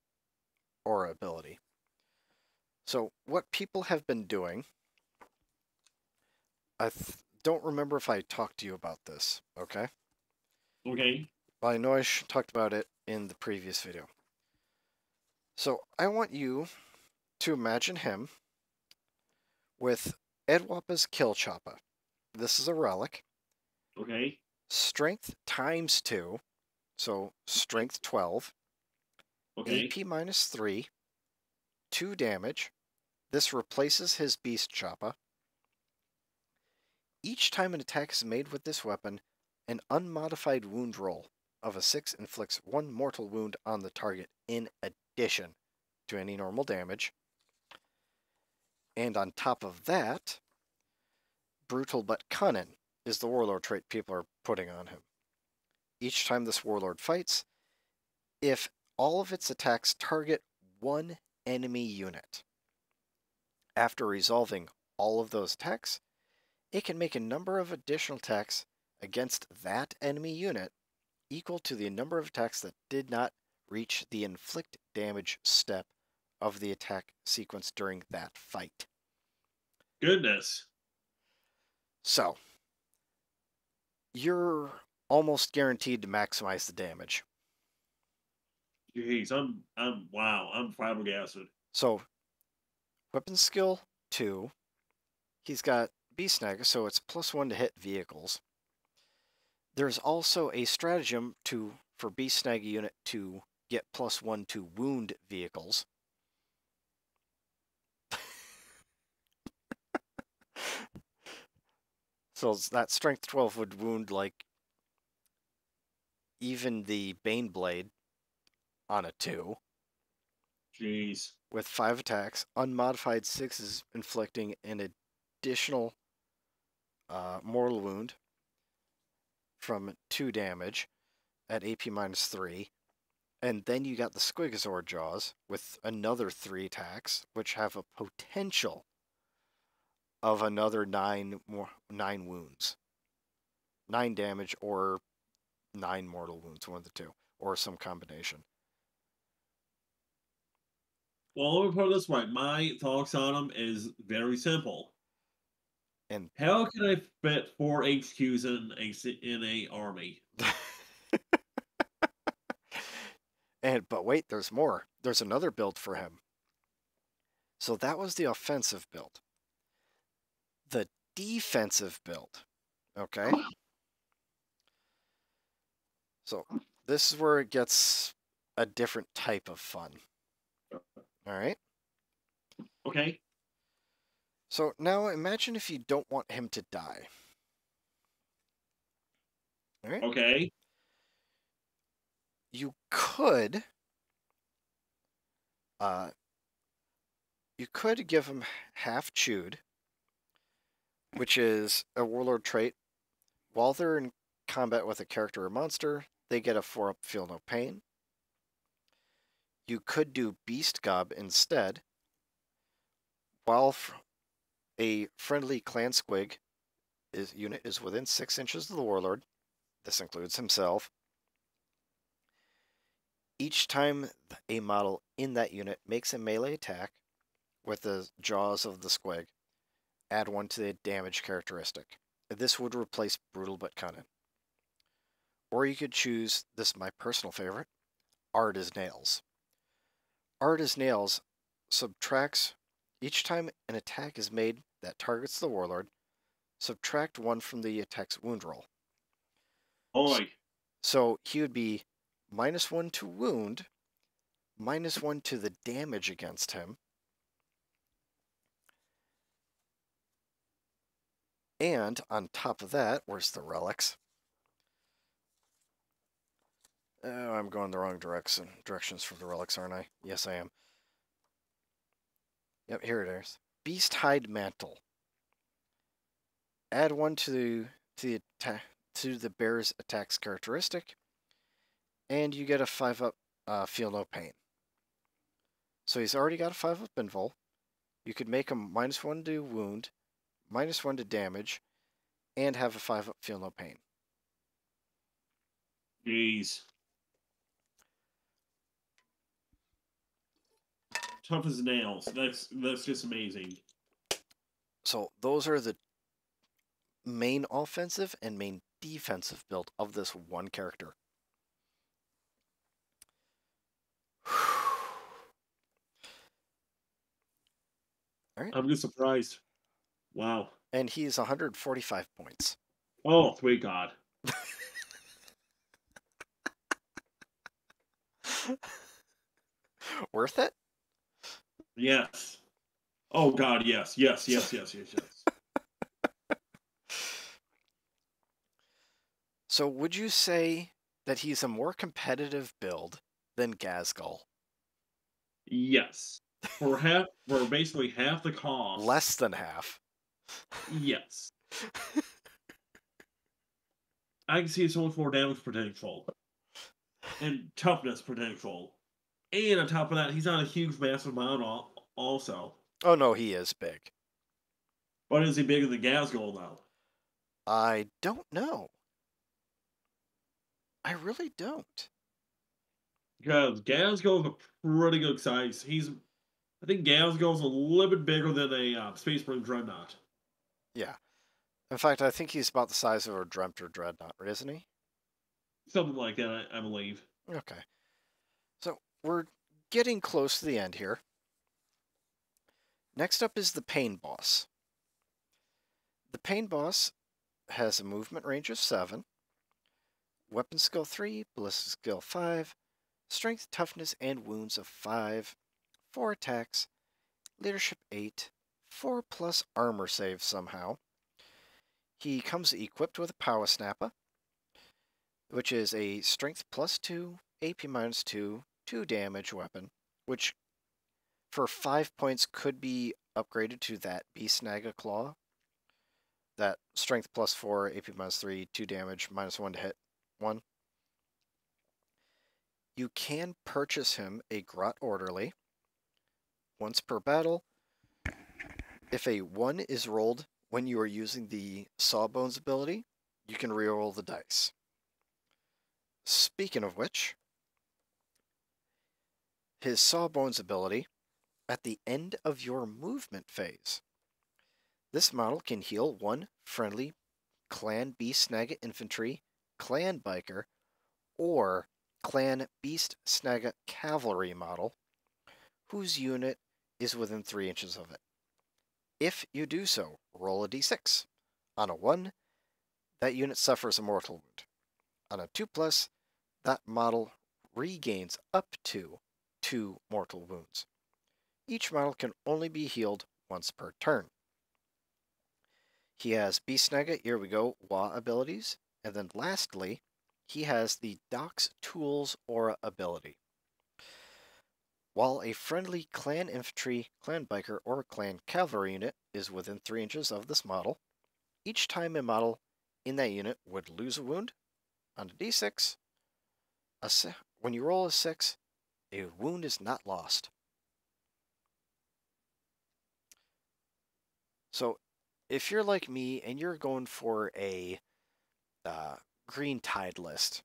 Aura ability. So what people have been doing, I don't remember if I talked to you about this, okay? Okay. But I know I talked about it in the previous video. So I want you to imagine him with Edwapa's Kill Choppa. This is a relic. Okay. Strength ×2, so strength 12. Okay. AP -3, 2 damage. This replaces his Beast Choppa. Each time an attack is made with this weapon, an unmodified wound roll of a 6 inflicts 1 mortal wound on the target in addition to any normal damage. And on top of that, Brutal but Cunning is the Warlord trait people are putting on him. Each time this Warlord fights, if all of its attacks target 1 enemy unit, after resolving all of those attacks, it can make a number of additional attacks against that enemy unit equal to the number of attacks that did not reach the inflict damage step of the attack sequence during that fight. Goodness. So, you're almost guaranteed to maximize the damage. Jeez, wow, I'm flabbergasted. So, weapon skill 2. He's got Beast Snagga, so it's +1 to hit vehicles. There's also a stratagem for Beast Snagga unit to get +1 to wound vehicles. So that strength 12 would wound like even the Bane Blade on a 2. Jeez. With 5 attacks, unmodified 6s inflicting an additional mortal wound from 2 damage at AP -3. And then you got the Squiggasaurus Jaws with another 3 attacks, which have a potential of another 9 wounds. 9 damage or 9 mortal wounds, one of the two, or some combination. Well, let me put it this way. My thoughts on him is very simple. And How can I fit 4 HQs in a army? but wait, there's more. There's another build for him. So that was the offensive build. The defensive build. Okay? So this is where it gets a different type of fun. Alright? Okay. So now imagine if you don't want him to die. Alright? Okay. You could give him half chewed, which is a warlord trait. While they're in combat with a character or monster, they get a 4-up feel no pain. You could do Beast Gob instead. While a friendly clan squig unit is within 6 inches of the warlord, this includes himself, each time a model in that unit makes a melee attack with the jaws of the squig, add 1 to the damage characteristic. This would replace Brutal but Cunning. Or you could choose, this is my personal favorite, Ard as Nails. Ard as Nails subtracts, each time an attack is made that targets the warlord, subtract 1 from the attack's wound roll. Oi. So he would be -1 to wound, -1 to the damage against him, and on top of that, where's the relics? Oh, I'm going the wrong directions for the relics, aren't I? Yes, I am. Yep, here it is. Beast Hide Mantle. Add 1 to the bear's attack's characteristic, and you get a 5-up feel no pain. So he's already got a 5-up invul. You could make him -1 to wound, -1 to damage, and have a 5-up feel no pain. Jeez. Tough as nails. That's just amazing. So those are the main offensive and main defensive build of this one character. All right. I'm just surprised. Wow. And he's 145 points. Oh, sweet God. Worth it? Yes. Oh God, yes. Yes. So would you say that he's a more competitive build than Ghazghkull? Yes. For basically half the cost. Less than half. Yes. I can see so much more damage potential. And toughness potential. And on top of that, he's not a huge massive amount also. Oh no, he is big. But is he bigger than Ghazghkull though? I don't know. I really don't. Because Ghazghkull is a pretty good size. I think Ghazghkull is a little bit bigger than a Space Marine Dreadnought. Yeah. In fact, I think he's about the size of a Drempter Dreadnought, isn't he? Something like that, I believe. Okay. So we're getting close to the end here. Next up is the Pain Boss. The Pain Boss has a movement range of 7, weapon skill 3, ballistic skill 5, strength, toughness, and wounds of 5, 4 attacks, leadership 8, 4+ armor save somehow. He comes equipped with a Power Snappa, which is a strength +2, AP -2, 2 damage weapon, which for 5 points could be upgraded to that Beast Snagga Claw. That strength +4, AP -3, 2 damage, -1 to hit 1. You can purchase him a Grot Orderly once per battle. If a 1 is rolled when you are using the Sawbones ability, you can reroll the dice. Speaking of which, his Sawbones ability at the end of your movement phase. This model can heal one friendly Clan Beast Snagga Infantry, Clan Biker, or Clan Beast Snagga Cavalry model, whose unit is within 3 inches of it. If you do so, roll a d6. On a 1, that unit suffers a mortal wound. On a 2+, that model regains up to 2 mortal wounds. Each model can only be healed once per turn. He has Beast Snagga, Ere We Go, Wah abilities, and then lastly, he has the Doc's Tools Aura ability. While a friendly Clan Infantry, Clan Biker, or Clan Cavalry unit is within 3 inches of this model, each time a model in that unit would lose a wound, on a d6, when you roll a 6, a wound is not lost. So, if you're like me and you're going for a green tide list,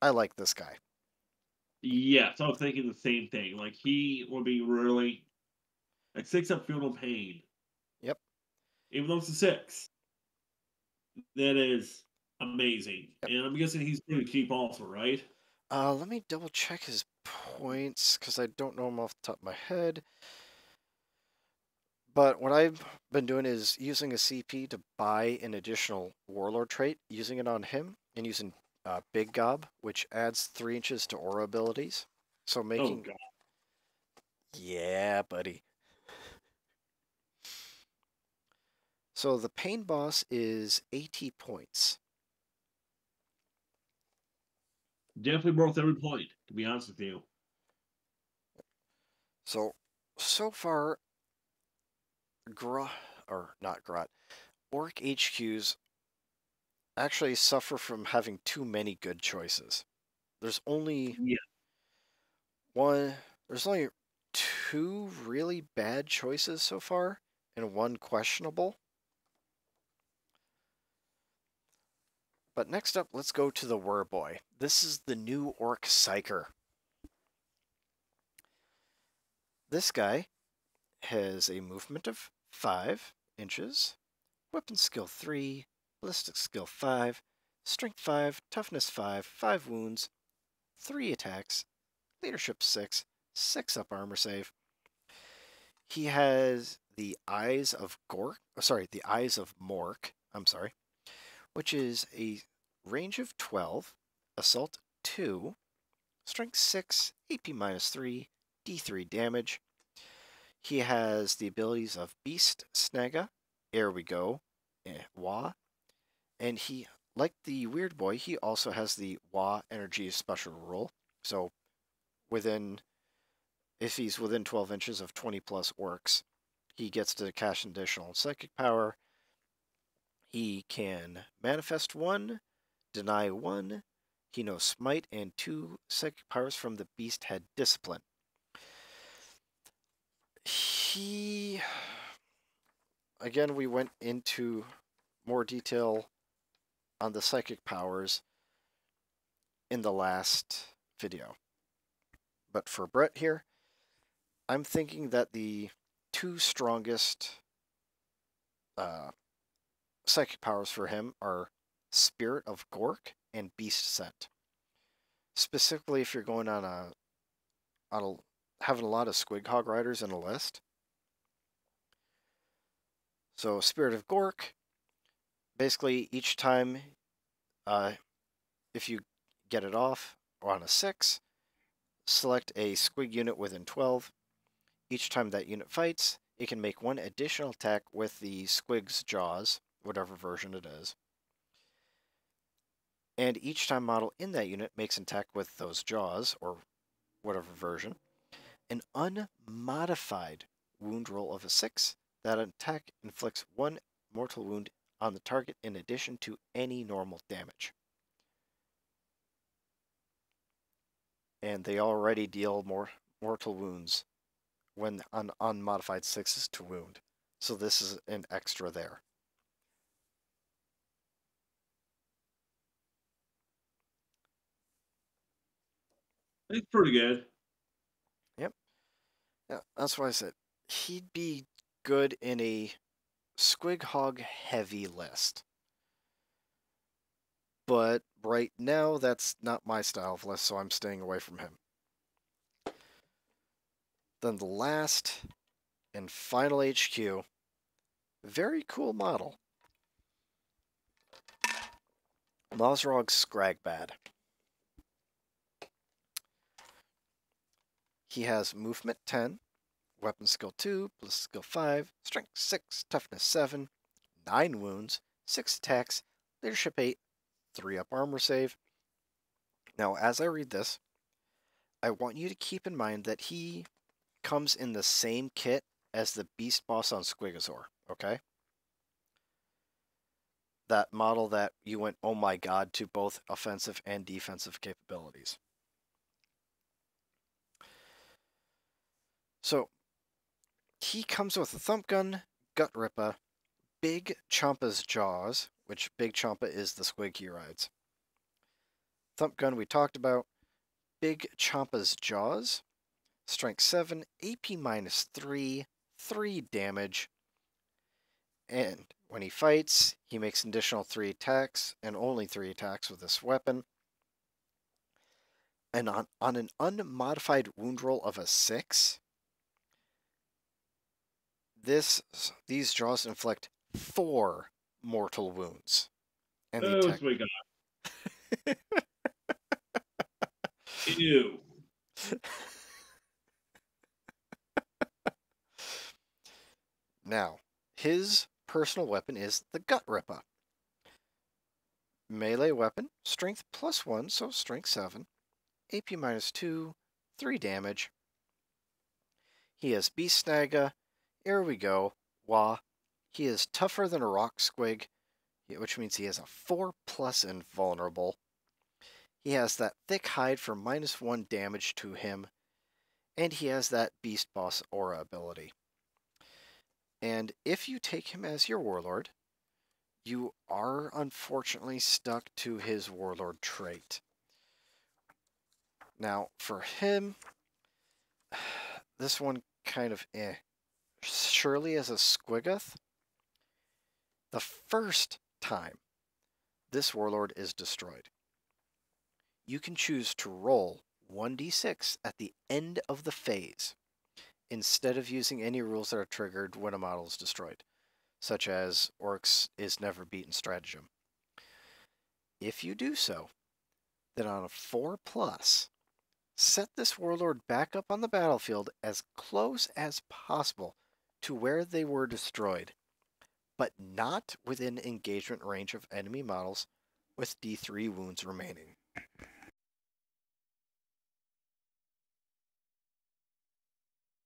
I like this guy. Yes, I was thinking the same thing. Like, he would be really like 6-up Field of Pain. Yep. Even though it's a 6. That is amazing. Yep. And I'm guessing he's pretty cheap also, right? Let me double check his points, because I don't know him off the top of my head. But what I've been doing is using a CP to buy an additional Warlord trait, using it on him, and using Big Gob, which adds 3 inches to aura abilities. So making... Oh, God. Yeah, buddy. So the Pain Boss is 80 points. Definitely worth every point, to be honest with you. So far, Orc HQs actually suffer from having too many good choices. There's only there's only 2 really bad choices so far, and 1 questionable. But next up, let's go to the Werboy. This is the new Orc Psycher. This guy has a movement of 5 inches, weapon skill 3, ballistic skill 5, strength 5, toughness 5, 5 wounds, 3 attacks, leadership 6, 6 up armor save. He has the Eyes of the Eyes of Mork, which is a range of 12, assault 2, strength 6, AP minus 3, D3 damage. He has the abilities of Beast Snagga, Ere We Go, Wah, and he, like the Weird Boy, he also has the Wah energy special rule. So if he's within 12 inches of 20 plus orcs, he gets to cast additional psychic power. He can manifest 1, deny 1. He knows smite and 2 psychic powers from the Beast Head discipline. Again, we went into more detail on the psychic powers in the last video. But for Brett here, I'm thinking that the 2 strongest psychic powers for him are Spirit of Gork and Beast Scent. Specifically, if you're going on having a lot of Squig Hog Riders in a list. So Spirit of Gork, basically each time, if you get it off or on a 6, select a Squig unit within 12. Each time that unit fights, it can make 1 additional attack with the Squig's Jaws, whatever version it is. And each time model in that unit makes an attack with those Jaws, or whatever version, an unmodified wound roll of a 6, that attack inflicts 1 mortal wound on the target in addition to any normal damage. And they already deal more mortal wounds when on unmodified 6s to wound. So this is an extra there. It's pretty good. Yep. Yeah, that's why I said he'd be good in a Squig Hog heavy list. But right now, that's not my style of list, so I'm staying away from him. Then the last and final HQ, very cool model. Nosrog Scragbad. He has movement 10, weapon skill 2, plus skill 5, strength 6, toughness 7, 9 wounds, 6 attacks, leadership 8, 3 up armor save. Now, as I read this, I want you to keep in mind that he comes in the same kit as the Beast Boss on Squiggasaur, okay? That model that you went, oh my god, to both offensive and defensive capabilities. So, he comes with a thump gun, gut ripper, big Chompa's Jaws, which big Chompa is the Squig he rides. Thump gun we talked about, big Chompa's Jaws, strength 7, AP minus 3, 3 damage, and when he fights, he makes an additional 3 attacks, and only 3 attacks with this weapon. And on an unmodified wound roll of a 6, these jaws inflict 4 mortal wounds. And the Oh my god. Ew. Now, his personal weapon is the Gut Ripper. Melee weapon, strength plus 1, so strength 7, AP minus 2, 3 damage. He has Beast Snagga, Ere We Go, Wah. He is tougher than a rock squig, which means he has a 4+ invulnerable. He has that thick hide for minus 1 damage to him, and he has that Beast Boss aura ability. And if you take him as your warlord, you are unfortunately stuck to his warlord trait. Now, for him, this one kind of Surely as a Squiggoth, the first time this warlord is destroyed, you can choose to roll 1d6 at the end of the phase, instead of using any rules that are triggered when a model is destroyed, such as Orks is never beaten stratagem. If you do so, then on a 4+, set this warlord back up on the battlefield as close as possible to where they were destroyed, but not within engagement range of enemy models with D3 wounds remaining.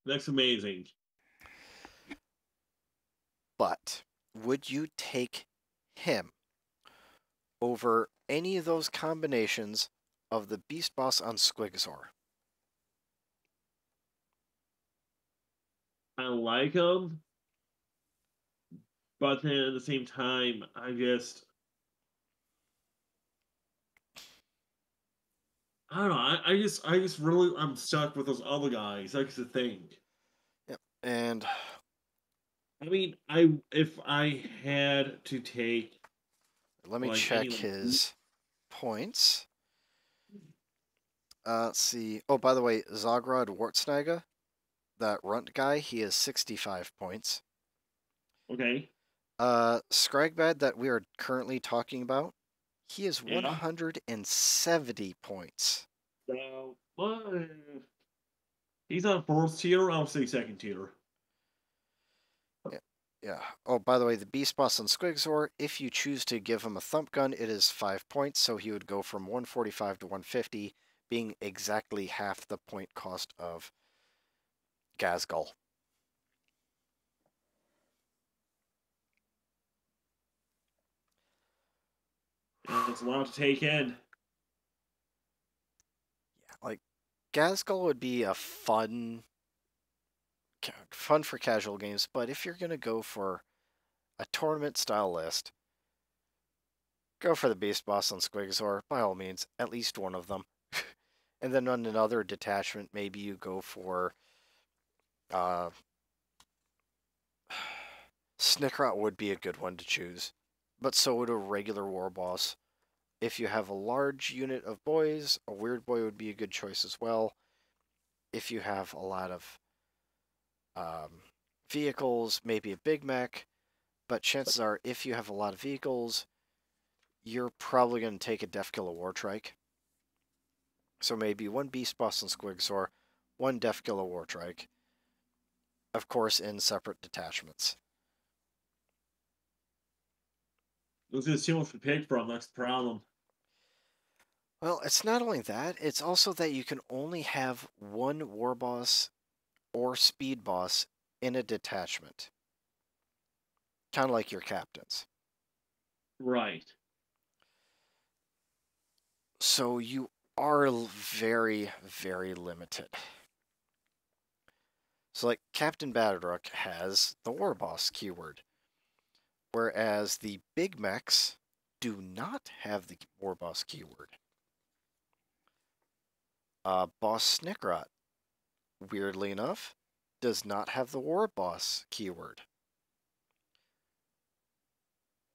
That's amazing. But would you take him over any of those combinations of the Beast Boss on Squiggasaur? I like him, but then at the same time, I don't know. I just really, I'm stuck with those other guys. That's the thing. Yep. And I mean, if I had to take, let me like, check any, his points. Let's see. Oh, by the way, Zogrod Wartsnagga, that runt guy, he has 65 points. okay, Scragbad that we are currently talking about, he has yeah. 170 points. So, he's on first tier. I'll say second tier. Yeah. Oh, by the way, the Beast Boss on Squigsaur, if you choose to give him a thump gun, it is 5 points, so he would go from 145 to 150, being exactly half the point cost of Gazgul. It's a lot to take in. Yeah, like, Gazgul would be a fun for casual games, but if you're going to go for a tournament style list, go for the Beast Boss on Squigsaur, by all means, at least one of them. And then on another detachment, maybe you go for Snickrot would be a good one to choose, but so would a regular war boss. If you have a large unit of boys, a weird boy would be a good choice as well. If you have a lot of vehicles, maybe a big mech, but chances are if you have a lot of vehicles, you're probably going to take a Def Kill a War Trike. So maybe one Beast Boss and Squigsaur, one Def Kill a War Trike. Of course, in separate detachments. There's just too much to pick from, that's the problem. Well, it's not only that, it's also that you can only have one War Boss or Speed Boss in a detachment. Kind of like your captains. Right. So you are very, very limited. So like Captain Battlrook has the War Boss keyword, whereas the big mechs do not have the War Boss keyword. Boss Snickrot, weirdly enough, does not have the War Boss keyword.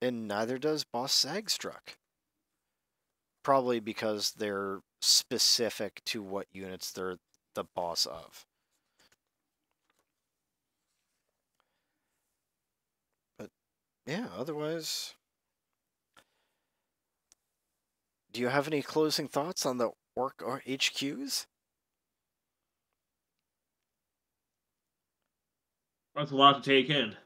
And neither does Boss Zagstruk. Probably because they're specific to what units they're the boss of. But yeah, otherwise, do you have any closing thoughts on the Orc or HQs? That's a lot to take in.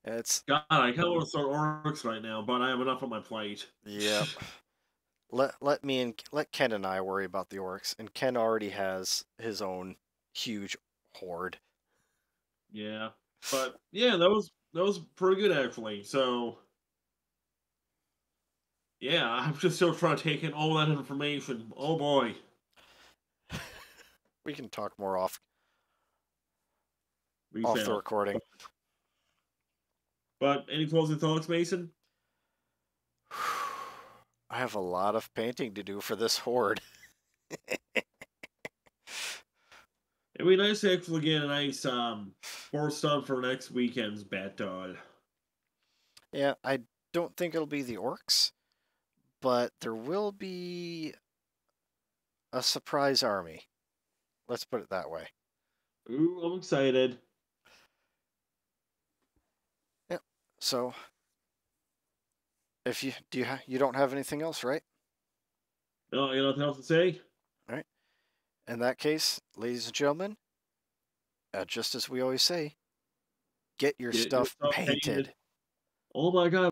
It's God, I kind of want to start Orks right now, but I have enough on my plate. yep. Let Ken and I worry about the Orcs, and Ken already has his own huge horde. Yeah, but yeah, that was pretty good actually. So yeah, I'm just still trying to take in all that information. Oh boy. We can talk more off We the fail. recording. But any closing thoughts, Mason? I have a lot of painting to do for this horde. It'd be nice to actually get a nice force stuff for next weekend's battle. Yeah, I don't think it'll be the Orcs, but there will be a surprise army. Let's put it that way. Ooh, I'm excited. Yep. So, if you don't have anything else, right? No, you got nothing else to say? All right. In that case, ladies and gentlemen, just as we always say, get your Get your stuff stuff painted. Oh my god.